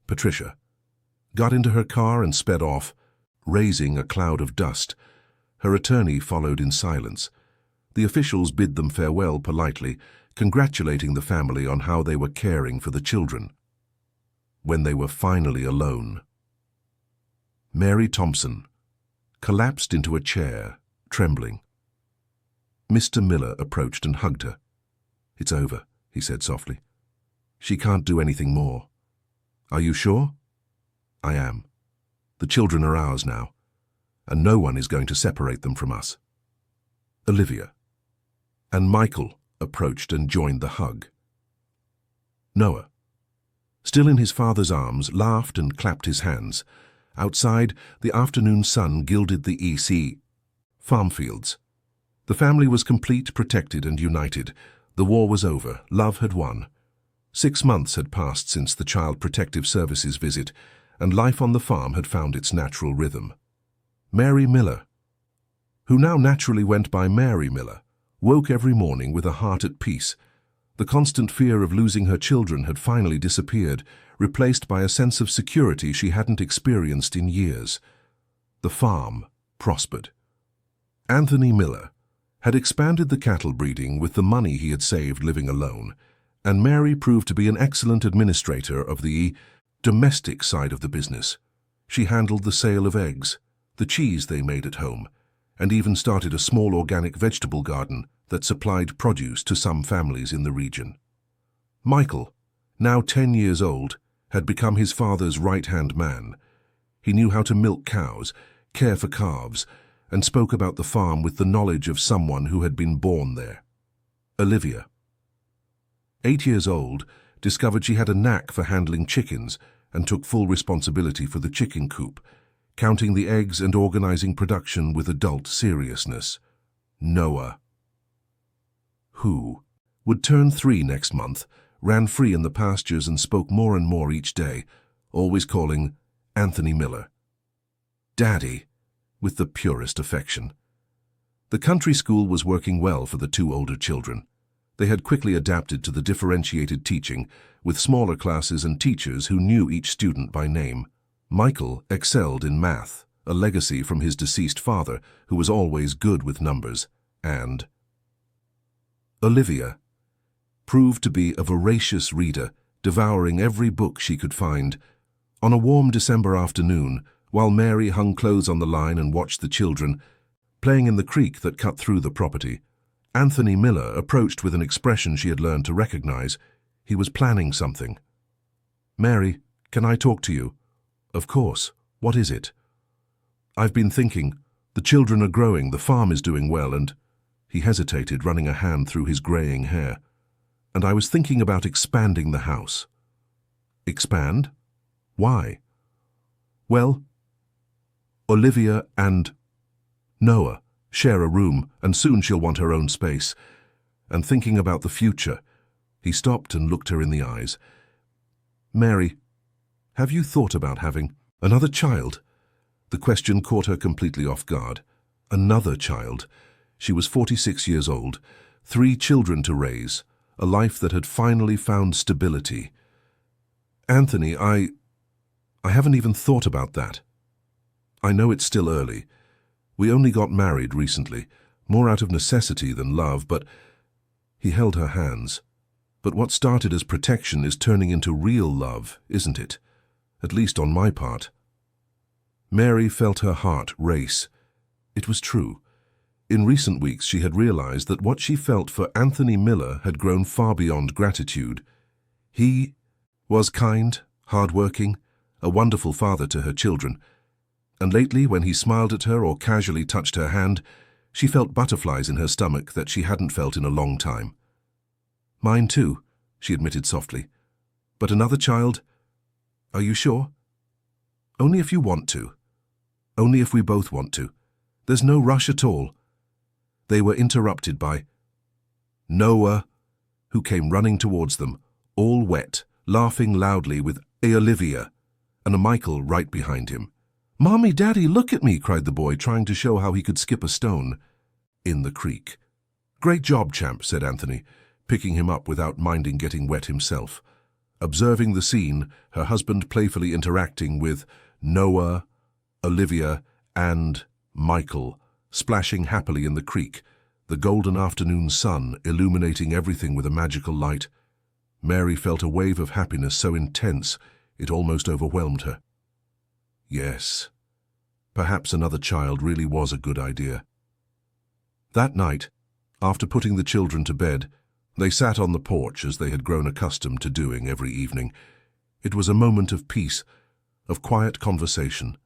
Patricia got into her car and sped off, raising a cloud of dust. Her attorney followed in silence. The officials bid them farewell politely, congratulating the family on how they were caring for the children. When they were finally alone, Mary Thompson collapsed into a chair, trembling. Mr. Miller approached and hugged her. It's over, he said softly. She can't do anything more. Are you sure? I am. The children are ours now, and no one is going to separate them from us. Olivia and Michael approached and joined the hug. Noah, still in his father's arms, laughed and clapped his hands. Outside, the afternoon sun gilded the EC farm fields. The family was complete, protected, and united. The war was over. Love had won. 6 months had passed since the Child Protective Services visit, and life on the farm had found its natural rhythm. Mary Miller, who now naturally went by Mary Miller, woke every morning with a heart at peace. The constant fear of losing her children had finally disappeared, replaced by a sense of security she hadn't experienced in years. The farm prospered. Anthony Miller had expanded the cattle breeding with the money he had saved living alone, and Mary proved to be an excellent administrator of the domestic side of the business. She handled the sale of eggs, the cheese they made at home, and even started a small organic vegetable garden that supplied produce to some families in the region. Michael, now 10 years old, had become his father's right-hand man. He knew how to milk cows, care for calves, and spoke about the farm with the knowledge of someone who had been born there. Olivia, 8 years old, discovered she had a knack for handling chickens and took full responsibility for the chicken coop, counting the eggs and organizing production with adult seriousness. Noah, who would turn 3 next month, ran free in the pastures and spoke more and more each day, always calling Anthony Miller Daddy, with the purest affection. The country school was working well for the 2 older children. They had quickly adapted to the differentiated teaching, with smaller classes and teachers who knew each student by name. Michael excelled in math, a legacy from his deceased father, who was always good with numbers, and Olivia proved to be a voracious reader, devouring every book she could find. On a warm December afternoon, while Mary hung clothes on the line and watched the children playing in the creek that cut through the property, Anthony Miller approached with an expression she had learned to recognize. He was planning something. "Mary, can I talk to you?" "Of course. What is it?" "I've been thinking. The children are growing, the farm is doing well, and—" He hesitated, running a hand through his graying hair. "And I was thinking about expanding the house." "Expand? Why?" "Well, Olivia and Noah share a room, and soon she'll want her own space. And thinking about the future—" He stopped and looked her in the eyes. "Mary, have you thought about having another child?" The question caught her completely off guard. Another child. She was 46 years old, 3 children to raise, a life that had finally found stability. "Anthony, I haven't even thought about that. I know it's still early. We only got married recently, more out of necessity than love, but—" He held her hands. "But what started as protection is turning into real love, isn't it? At least on my part." Mary felt her heart race. It was true. In recent weeks she had realized that what she felt for Anthony Miller had grown far beyond gratitude. He was kind, hard-working, a wonderful father to her children. And lately, when he smiled at her or casually touched her hand, she felt butterflies in her stomach that she hadn't felt in a long time. "Mine too," she admitted softly. "But another child? Are you sure?" "Only if you want to. Only if we both want to. There's no rush at all." They were interrupted by Noah, who came running towards them, all wet, laughing loudly with Olivia, and a Michael right behind him. "Mommy, Daddy, look at me," cried the boy, trying to show how he could skip a stone in the creek. "Great job, champ," said Anthony, picking him up without minding getting wet himself. Observing the scene, her husband playfully interacting with Noah, Olivia, and Michael, splashing happily in the creek, the golden afternoon sun illuminating everything with a magical light. Mary felt a wave of happiness so intense it almost overwhelmed her. Yes, perhaps another child really was a good idea. That night, after putting the children to bed, they sat on the porch as they had grown accustomed to doing every evening. It was a moment of peace, of quiet conversation,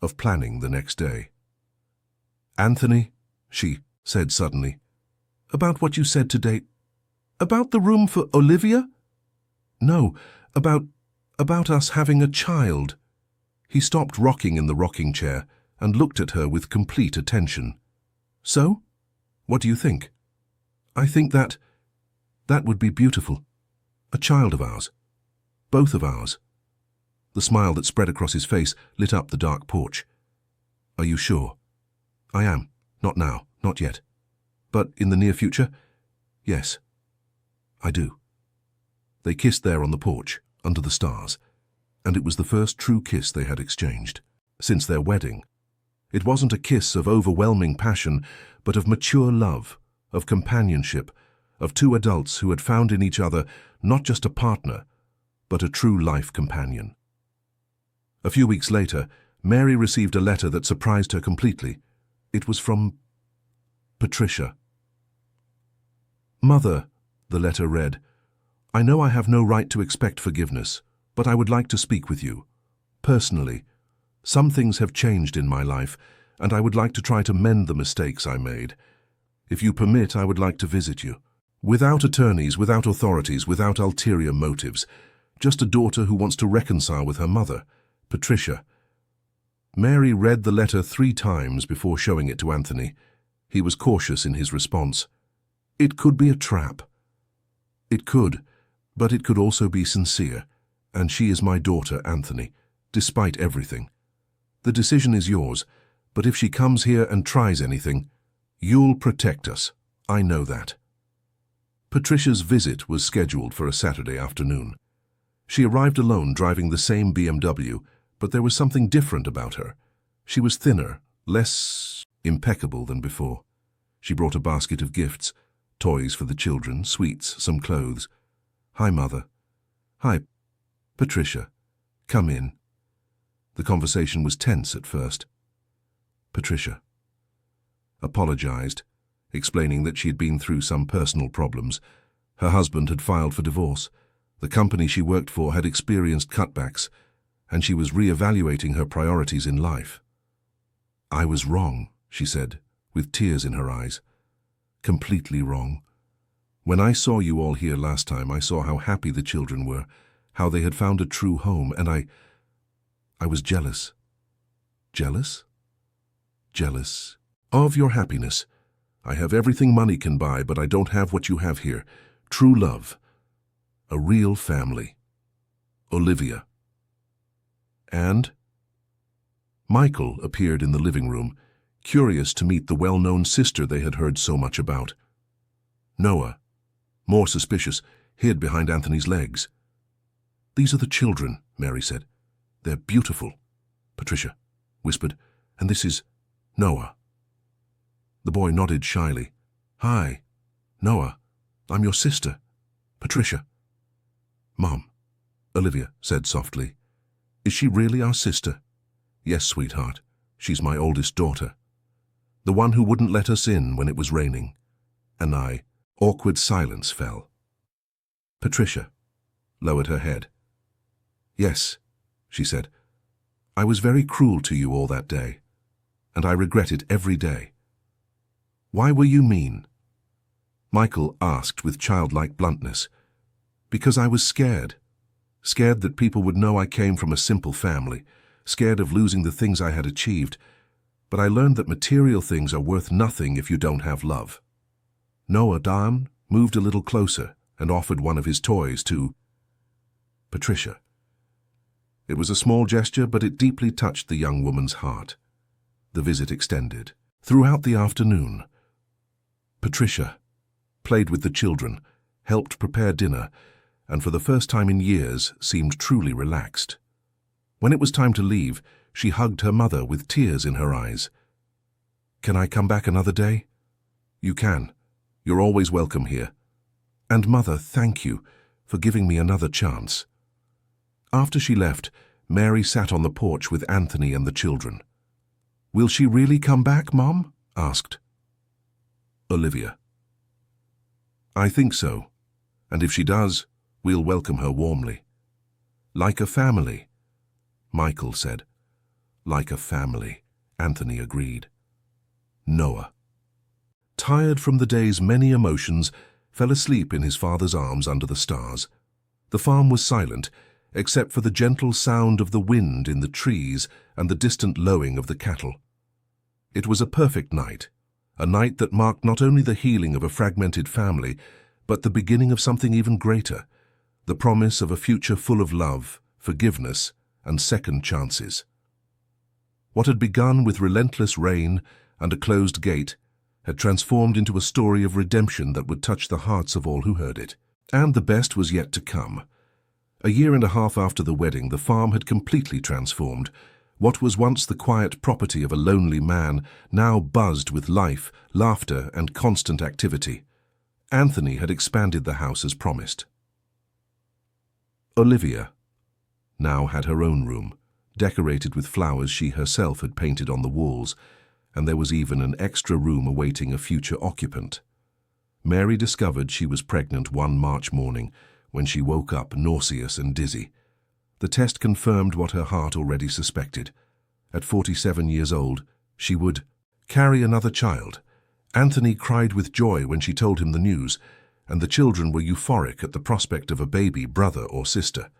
of planning the next day. "Anthony," she said suddenly, "about what you said today—" "About the room for Olivia?" "No, about us having a child." He stopped rocking in the rocking chair and looked at her with complete attention. "So? What do you think?" "I think that would be beautiful. A child of ours. Both of ours." The smile that spread across his face lit up the dark porch. "Are you sure?" "I am. Not now. Not yet. But in the near future? Yes. I do." They kissed there on the porch, under the stars, and it was the first true kiss they had exchanged since their wedding. It wasn't a kiss of overwhelming passion, but of mature love, of companionship, of 2 adults who had found in each other not just a partner, but a true life companion. A few weeks later, Mary received a letter that surprised her completely. It was from Patricia. "Mother," the letter read, "I know I have no right to expect forgiveness, but I would like to speak with you. Personally, some things have changed in my life, and I would like to try to mend the mistakes I made. If you permit, I would like to visit you." Without attorneys, without authorities, without ulterior motives. Just a daughter who wants to reconcile with her mother, Patricia. Mary read the letter 3 times before showing it to Anthony. He was cautious in his response. It could be a trap. It could, but it could also be sincere. And she is my daughter, Anthony, despite everything. The decision is yours, but if she comes here and tries anything, you'll protect us. I know that. Patricia's visit was scheduled for a Saturday afternoon. She arrived alone driving the same BMW, but there was something different about her. She was thinner, less impeccable than before. She brought a basket of gifts, toys for the children, sweets, some clothes. Hi, Mother. Hi, Patricia. Come in. The conversation was tense at first. Patricia apologized, explaining that she had been through some personal problems. Her husband had filed for divorce. The company she worked for had experienced cutbacks, and she was re-evaluating her priorities in life. I was wrong, she said, with tears in her eyes. Completely wrong. When I saw you all here last time, I saw how happy the children were, how they had found a true home, and I was jealous. Jealous? Jealous of your happiness. I have everything money can buy, but I don't have what you have here. True love. A real family. Olivia. And? Michael appeared in the living room, curious to meet the well-known sister they had heard so much about. Noah, more suspicious, hid behind Anthony's legs. These are the children, Mary said. They're beautiful. Patricia whispered, and this is Noah. The boy nodded shyly. Hi, Noah. I'm your sister, Patricia. Mom, Olivia said softly. Is she really our sister? Yes, sweetheart. She's my oldest daughter. The one who wouldn't let us in when it was raining. And awkward silence fell. Patricia lowered her head. Yes, she said. I was very cruel to you all that day, and I regret it every day. Why were you mean? Michael asked with childlike bluntness. Because I was scared. Scared that people would know I came from a simple family, scared of losing the things I had achieved, but I learned that material things are worth nothing if you don't have love. Noah Dan moved a little closer and offered one of his toys to Patricia. It was a small gesture, but it deeply touched the young woman's heart. The visit extended. Throughout the afternoon, Patricia played with the children, helped prepare dinner, and for the first time in years seemed truly relaxed. When it was time to leave, she hugged her mother with tears in her eyes. Can I come back another day? You can. You're always welcome here. And Mother, thank you for giving me another chance. After she left, Mary sat on the porch with Anthony and the children. Will she really come back, Mom? Asked Olivia. I think so, and if she does, we'll welcome her warmly. Like a family, Michael said. Like a family, Anthony agreed. Noah, tired from the day's many emotions, fell asleep in his father's arms under the stars. The farm was silent, except for the gentle sound of the wind in the trees and the distant lowing of the cattle. It was a perfect night, a night that marked not only the healing of a fragmented family, but the beginning of something even greater, the promise of a future full of love, forgiveness, and second chances. What had begun with relentless rain and a closed gate had transformed into a story of redemption that would touch the hearts of all who heard it. And the best was yet to come. A year and a half after the wedding, the farm had completely transformed. What was once the quiet property of a lonely man now buzzed with life, laughter, and constant activity. Anthony had expanded the house as promised. Olivia now had her own room, decorated with flowers she herself had painted on the walls, and there was even an extra room awaiting a future occupant. Mary discovered she was pregnant one March morning when she woke up nauseous and dizzy. The test confirmed what her heart already suspected. At 47 years old, she would carry another child. Anthony cried with joy when she told him the news. and the children were euphoric at the prospect of a baby brother or sister.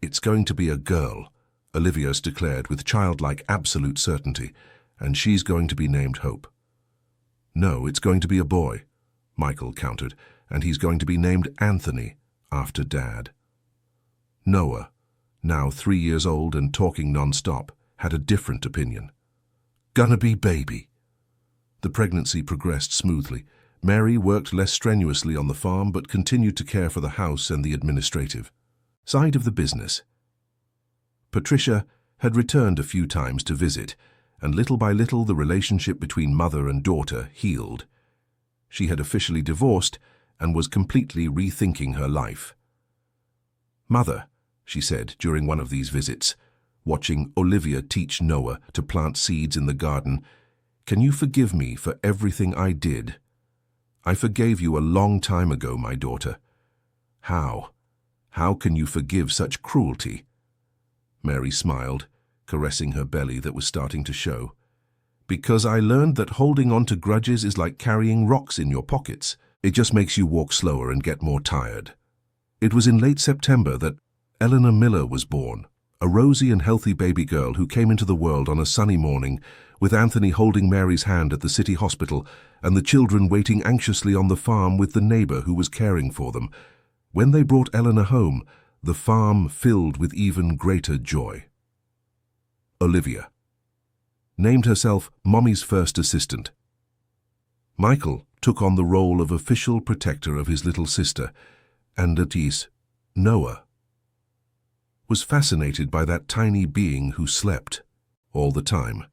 "It's going to be a girl," Olivia declared with childlike absolute certainty, "and she's going to be named Hope." "No, it's going to be a boy," Michael countered, "and he's going to be named Anthony, after Dad." Noah, now 3 years old and talking non-stop, had a different opinion. "Gonna be baby." The pregnancy progressed smoothly. Mary worked less strenuously on the farm but continued to care for the house and the administrative side of the business. Patricia had returned a few times to visit, and little by little the relationship between mother and daughter healed. She had officially divorced and was completely rethinking her life. "Mother," she said during one of these visits, watching Olivia teach Noah to plant seeds in the garden, "can you forgive me for everything I did? I forgave you a long time ago, my daughter. How? How can you forgive such cruelty?" Mary smiled, caressing her belly that was starting to show. "Because I learned that holding on to grudges is like carrying rocks in your pockets. It just makes you walk slower and get more tired." It was in late September that Eleanor Miller was born, a rosy and healthy baby girl who came into the world on a sunny morning, with Anthony holding Mary's hand at the city hospital and the children waiting anxiously on the farm with the neighbor who was caring for them. When they brought Eleanor home, the farm filled with even greater joy. Olivia named herself Mommy's first assistant. Michael took on the role of official protector of his little sister, and at ease, Noah was fascinated by that tiny being who slept all the time.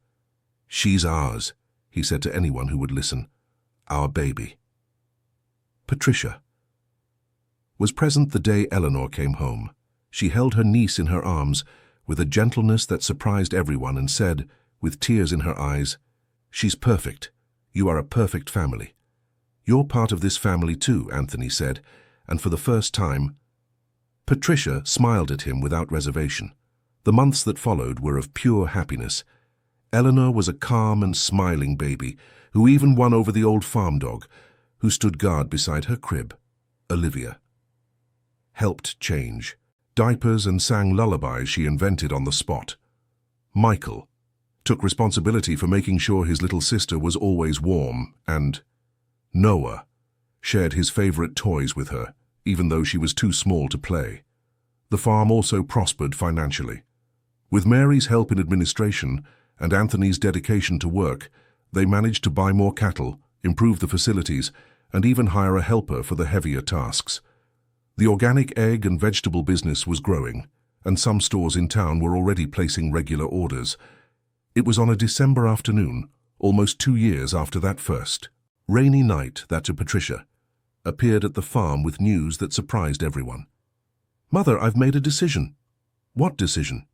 "She's ours," he said to anyone who would listen. "Our baby." Patricia was present the day Eleanor came home. She held her niece in her arms with a gentleness that surprised everyone and said, with tears in her eyes, "She's perfect. You are a perfect family." "You're part of this family too," Anthony said, and for the first time, Patricia smiled at him without reservation. The months that followed were of pure happiness. Eleanor was a calm and smiling baby who even won over the old farm dog, who stood guard beside her crib. Olivia helped change diapers and sang lullabies she invented on the spot. Michael took responsibility for making sure his little sister was always warm, and Noah shared his favorite toys with her, even though she was too small to play. The farm also prospered financially. With Mary's help in administration and Anthony's dedication to work, they managed to buy more cattle, improve the facilities, and even hire a helper for the heavier tasks. The organic egg and vegetable business was growing, and some stores in town were already placing regular orders. It was on a December afternoon, almost 2 years after that first rainy night, that to Patricia appeared at the farm with news that surprised everyone. "Mother, I've made a decision." "What decision?"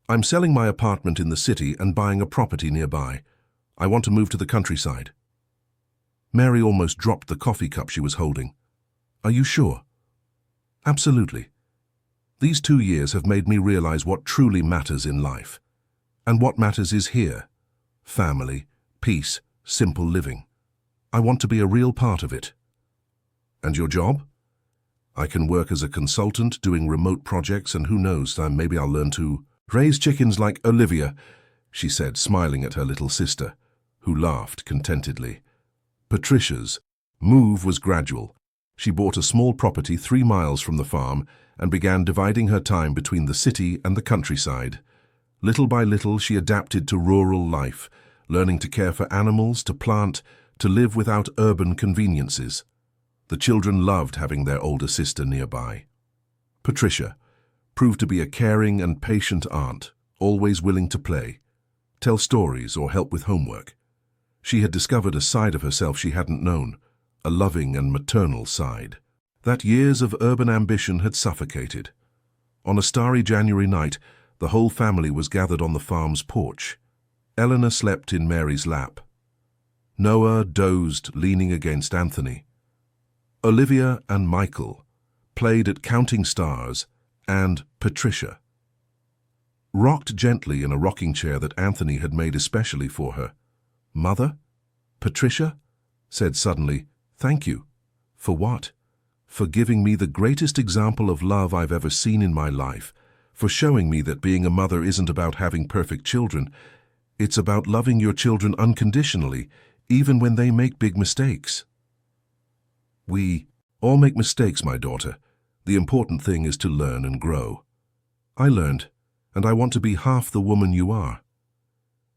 "I'm selling my apartment in the city and buying a property nearby. I want to move to the countryside." Mary almost dropped the coffee cup she was holding. "Are you sure?" "Absolutely. These 2 years have made me realize what truly matters in life. And what matters is here. Family, peace, simple living. I want to be a real part of it." "And your job?" "I can work as a consultant doing remote projects, and who knows, maybe I'll learn to raise chickens like Olivia," she said, smiling at her little sister, who laughed contentedly. Patricia's move was gradual. She bought a small property 3 miles from the farm and began dividing her time between the city and the countryside. Little by little, she adapted to rural life, learning to care for animals, to plant, to live without urban conveniences. The children loved having their older sister nearby. Patricia proved to be a caring and patient aunt, always willing to play, tell stories, or help with homework. She had discovered a side of herself she hadn't known, a loving and maternal side. That years of urban ambition had suffocated. On a starry January night, the whole family was gathered on the farm's porch. Eleanor slept in Mary's lap. Noah dozed, leaning against Anthony. Olivia and Michael played at counting stars, and Patricia rocked gently in a rocking chair that Anthony had made especially for her. "Mother?" Patricia said suddenly, "Thank you For what? For giving me the greatest example of love I've ever seen in my life, for showing me that being a mother isn't about having perfect children. It's about loving your children unconditionally, even when they make big mistakes. We all make mistakes, my daughter. The important thing is to learn and grow. I learned, and I want to be half the woman you are.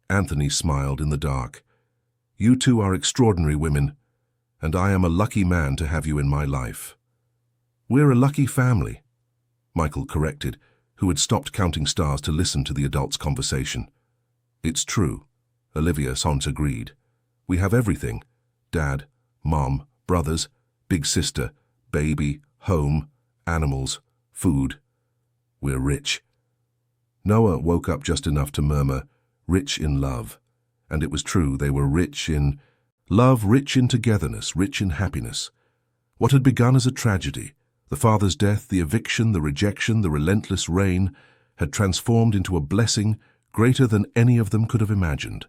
Anthony smiled in the dark. You two are extraordinary women, and I am a lucky man to have you in my life. We're a lucky family, Michael corrected, who had stopped counting stars to listen to the adults' conversation. It's true, Olivia Sont agreed. We have everything: Dad, Mom, brothers, big sister, baby, home, animals, food. We're rich. Noah woke up just enough to murmur, rich in love. And it was true, they were rich in love, rich in togetherness, rich in happiness. What had begun as a tragedy, the father's death, the eviction, the rejection, the relentless rain, had transformed into a blessing greater than any of them could have imagined.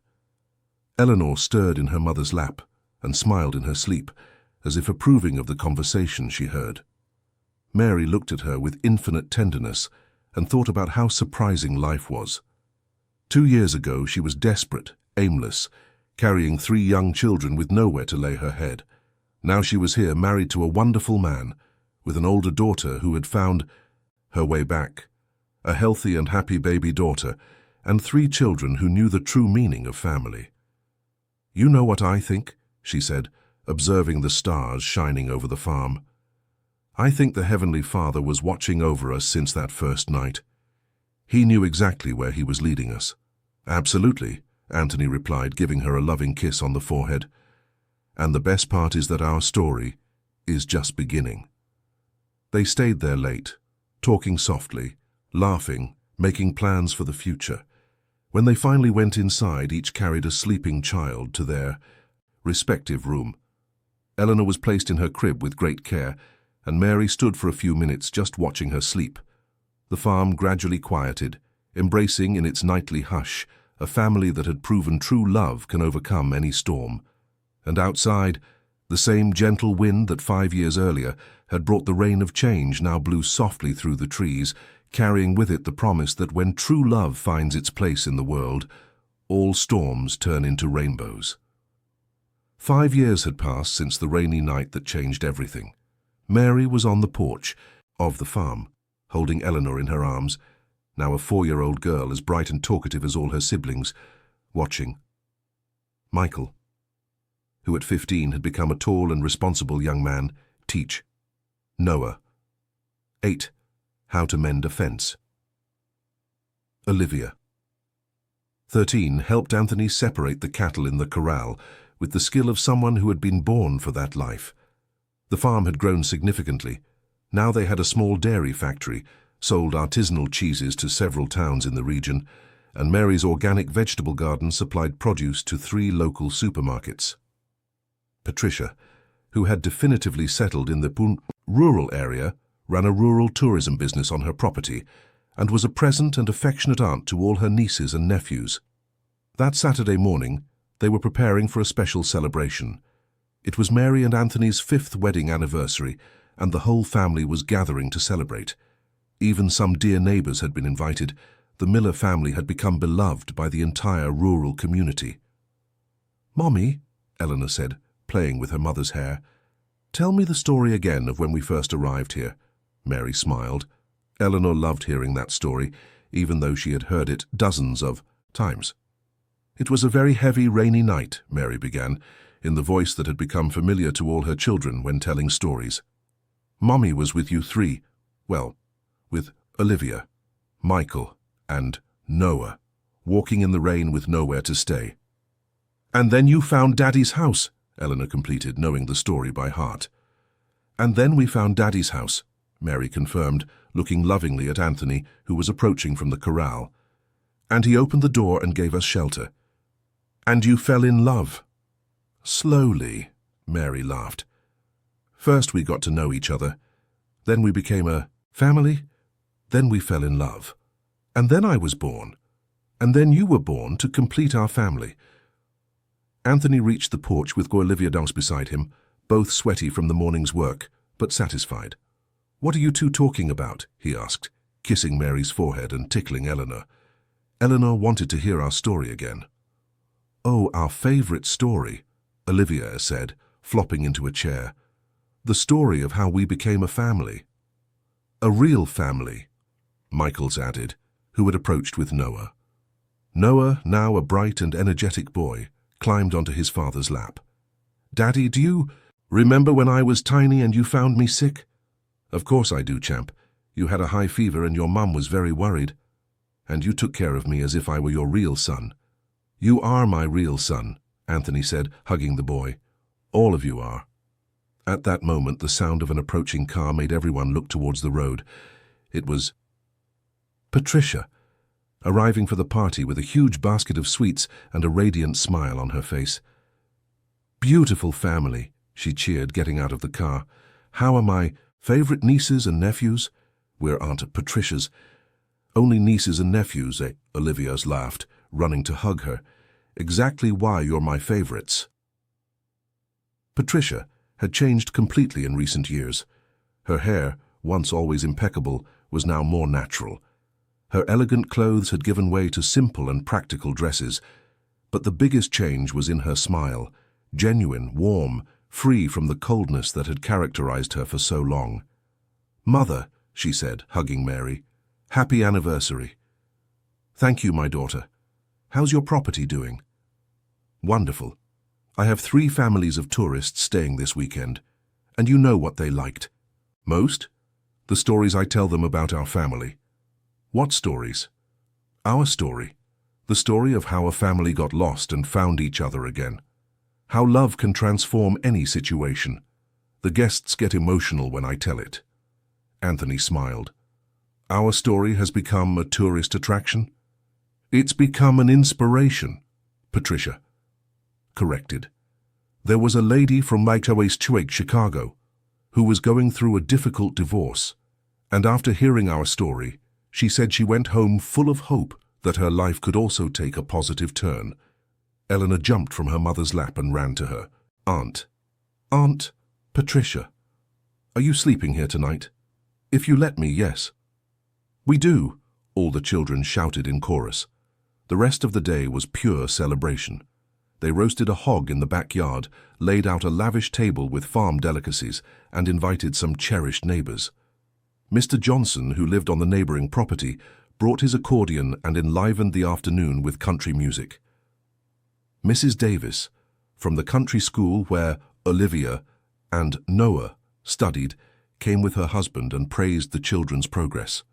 Eleanor stirred in her mother's lap and smiled in her sleep, as if approving of the conversation she heard. Mary looked at her with infinite tenderness and thought about how surprising life was. 2 years ago she was desperate, aimless, carrying 3 young children with nowhere to lay her head. Now she was here, married to a wonderful man, with an older daughter who had found her way back, a healthy and happy baby daughter, and 3 children who knew the true meaning of family. You know what I think, she said, observing the stars shining over the farm. I think the Heavenly Father was watching over us since that first night. He knew exactly where he was leading us. Absolutely, Anthony replied, giving her a loving kiss on the forehead. And the best part is that our story is just beginning. They stayed there late, talking softly, laughing, making plans for the future. When they finally went inside, each carried a sleeping child to their respective room. Eleanor was placed in her crib with great care, and Mary stood for a few minutes just watching her sleep. The farm gradually quieted, embracing in its nightly hush a family that had proven true love can overcome any storm. And outside, the same gentle wind that 5 years earlier had brought the rain of change now blew softly through the trees, carrying with it the promise that when true love finds its place in the world, all storms turn into rainbows. 5 years had passed since the rainy night that changed everything. Mary was on the porch of the farm, holding Eleanor in her arms, now a 4-year-old girl as bright and talkative as all her siblings, watching. Michael, who at 15 had become a tall and responsible young man, teach. Noah. 8. How to mend a fence. Olivia. 13 helped Anthony separate the cattle in the corral with the skill of someone who had been born for that life. The farm had grown significantly. Now they had a small dairy factory, sold artisanal cheeses to several towns in the region, and Mary's organic vegetable garden supplied produce to 3 local supermarkets. Patricia, who had definitively settled in the rural area, ran a rural tourism business on her property and was a present and affectionate aunt to all her nieces and nephews. That Saturday morning, they were preparing for a special celebration. It was Mary and Anthony's 5th wedding anniversary, and the whole family was gathering to celebrate. Even some dear neighbors had been invited. The Miller family had become beloved by the entire rural community. "Mommy," Eleanor said, playing with her mother's hair, "tell me the story again of when we first arrived here." Mary smiled. Eleanor loved hearing that story, even though she had heard it dozens of times. "It was a very heavy, rainy night," Mary began, in the voice that had become familiar to all her children when telling stories. "Mommy was with you 3, with Olivia, Michael, and Noah, walking in the rain with nowhere to stay." "And then you found Daddy's house," Eleanor completed, knowing the story by heart. "And then we found Daddy's house," Mary confirmed, looking lovingly at Anthony, who was approaching from the corral. "And he opened the door and gave us shelter. And you fell in love." "Slowly," Mary laughed. "First we got to know each other. Then we became a family. Then we fell in love. And then I was born. And then you were born to complete our family." Anthony reached the porch with Olivia danced beside him, both sweaty from the morning's work, but satisfied. "What are you two talking about?" he asked, kissing Mary's forehead and tickling Eleanor. Eleanor wanted to hear our story again. "Oh, our favorite story," Olivia said, flopping into a chair. "The story of how we became a family." "A real family," Michaels added, who had approached with Noah. Noah, now a bright and energetic boy, climbed onto his father's lap. "Daddy, do you remember when I was tiny and you found me sick?" "Of course I do, champ. You had a high fever and your mum was very worried. And you took care of me as if I were your real son." "You are my real son," Anthony said, hugging the boy. "All of you are." At that moment, the sound of an approaching car made everyone look towards the road. It was Patricia, arriving for the party with a huge basket of sweets and a radiant smile on her face. "Beautiful family," she cheered, getting out of the car. "How are my favorite nieces and nephews?" "We're Aunt Patricia's only nieces and nephews," Olivia's laughed, running to hug her. "Exactly why you're my favorites." Patricia had changed completely in recent years. Her hair, once always impeccable, was now more natural. Her elegant clothes had given way to simple and practical dresses, but the biggest change was in her smile, genuine, warm, free from the coldness that had characterized her for so long. "Mother," she said, hugging Mary, "happy anniversary." "Thank you, my daughter. How's your property doing?" "Wonderful. I have 3 families of tourists staying this weekend, and you know what they liked most? The stories I tell them about our family." "What stories?" "Our story. The story of how a family got lost and found each other again. How love can transform any situation. The guests get emotional when I tell it." Anthony smiled. "Our story has become a tourist attraction?" "It's become an inspiration," Patricia corrected. "There was a lady from Chicago who was going through a difficult divorce, and after hearing our story, she said she went home full of hope that her life could also take a positive turn." Eleanor jumped from her mother's lap and ran to her. Aunt Patricia, are you sleeping here tonight?" "If you let me, yes." "We do," all the children shouted in chorus. The rest of the day was pure celebration. They roasted a hog in the backyard, laid out a lavish table with farm delicacies, and invited some cherished neighbors. Mr. Johnson, who lived on the neighboring property, brought his accordion and enlivened the afternoon with country music. Mrs. Davis, from the country school where Olivia and Noah studied, came with her husband and praised the children's progress.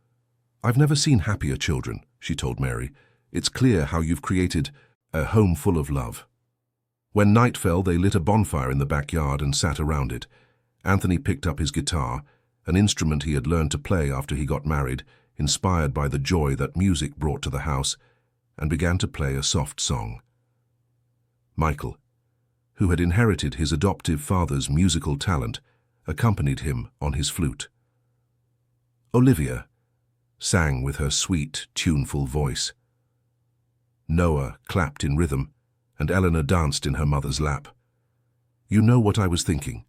"I've never seen happier children," she told Mary. "It's clear how you've created a home full of love." When night fell, they lit a bonfire in the backyard and sat around it. Anthony picked up his guitar, an instrument he had learned to play after he got married, inspired by the joy that music brought to the house, and began to play a soft song. Michael, who had inherited his adoptive father's musical talent, accompanied him on his flute. Olivia sang with her sweet, tuneful voice. Noah clapped in rhythm, and Eleanor danced in her mother's lap. "You know what I was thinking?"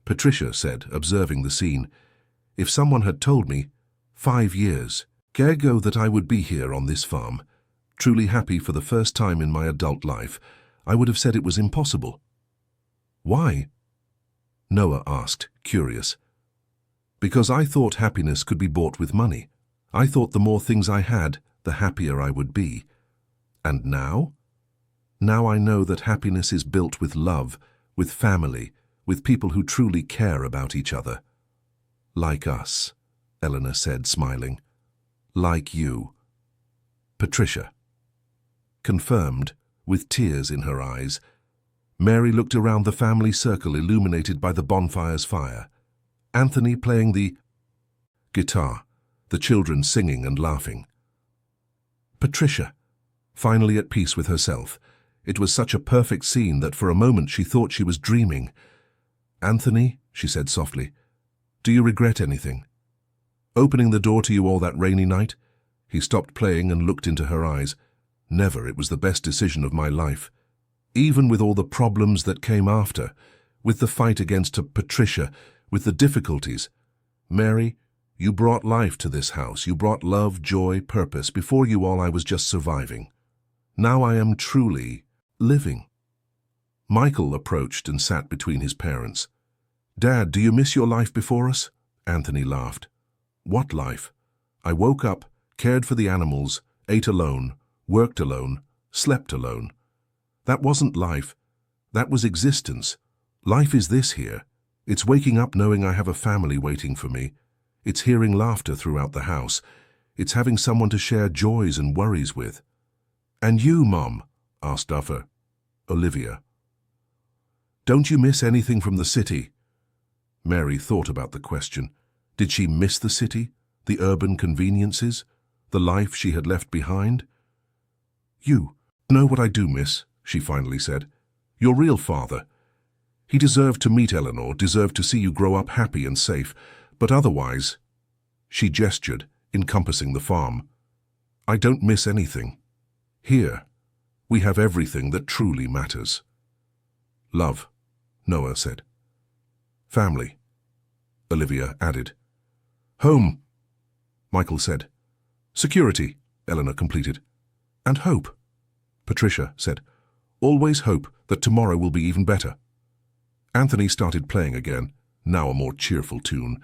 Patricia said, observing the scene. "If someone had told me 5 years ago that I would be here on this farm, truly happy for the first time in my adult life, I would have said it was impossible." "Why?" Noah asked, curious. "Because I thought happiness could be bought with money. I thought the more things I had, the happier I would be. And now? Now I know that happiness is built with love, with family, with people who truly care about each other." "Like us," Eleanor said, smiling. "Like you." Patricia confirmed, with tears in her eyes. Mary looked around the family circle illuminated by the bonfire's fire. Anthony playing the guitar, the children singing and laughing. Patricia, finally at peace with herself. It was such a perfect scene that for a moment she thought she was dreaming. "Anthony," she said softly, "do you regret anything? Opening the door to you all that rainy night?" He stopped playing and looked into her eyes. "Never. It was the best decision of my life. Even with all the problems that came after, with the fight against Patricia, with the difficulties. Mary, you brought life to this house. You brought love, joy, purpose. Before you all, I was just surviving. Now I am truly living. Michael approached and sat between his parents. Dad, do you miss your life before us? Anthony laughed. What life? I woke up, cared for the animals, ate alone, worked alone, slept alone. That wasn't life. That was existence. Life is this here. It's waking up knowing I have a family waiting for me. It's hearing laughter throughout the house. It's having someone to share joys and worries with. And you, Mom? Asked Duffer. Olivia. Don't you miss anything from the city? Mary thought about the question. Did she miss the city, the urban conveniences, the life she had left behind? You know what I do miss, she finally said. Your real father. He deserved to meet Eleanor, deserved to see you grow up happy and safe, but otherwise, she gestured, encompassing the farm. I don't miss anything. Here, we have everything that truly matters. Love, Noah said. Family, Olivia added. Home, Michael said. Security, Eleanor completed. And hope, Patricia said. Always hope that tomorrow will be even better. Anthony started playing again, now a more cheerful tune.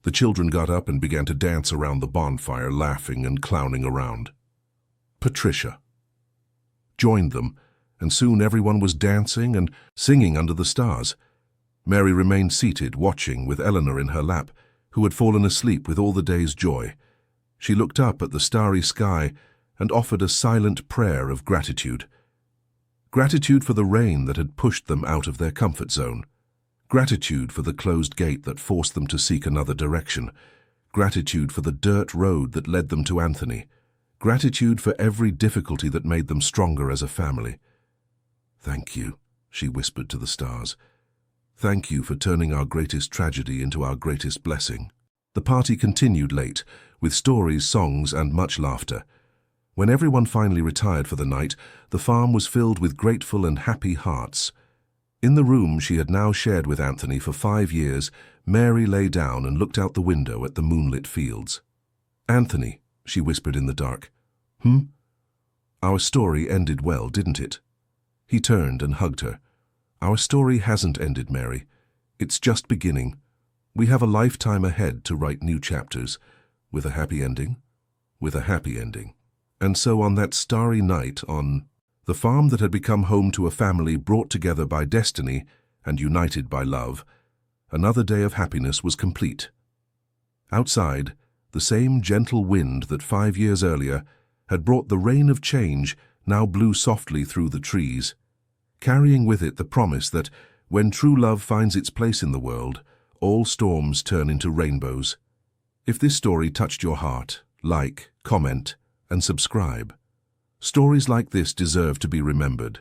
The children got up and began to dance around the bonfire, laughing and clowning around. Patricia joined them, and soon everyone was dancing and singing under the stars. Mary remained seated, watching, with Eleanor in her lap, who had fallen asleep with all the day's joy. She looked up at the starry sky and offered a silent prayer of gratitude. Gratitude for the rain that had pushed them out of their comfort zone. Gratitude for the closed gate that forced them to seek another direction. Gratitude for the dirt road that led them to Anthony. Gratitude for every difficulty that made them stronger as a family. Thank you, she whispered to the stars. Thank you for turning our greatest tragedy into our greatest blessing. The party continued late, with stories, songs, and much laughter. When everyone finally retired for the night, the farm was filled with grateful and happy hearts. In the room she had now shared with Anthony for 5 years, Mary lay down and looked out the window at the moonlit fields. Anthony, she whispered in the dark. Our story ended well, didn't it? He turned and hugged her. Our story hasn't ended, Mary. It's just beginning. We have a lifetime ahead to write new chapters, with a happy ending, with a happy ending. And so on that starry night, on the farm that had become home to a family brought together by destiny and united by love, another day of happiness was complete. Outside, the same gentle wind that 5 years earlier had brought the rain of change now blew softly through the trees, carrying with it the promise that when true love finds its place in the world, all storms turn into rainbows. If this story touched your heart, like, comment, and subscribe. Stories like this deserve to be remembered.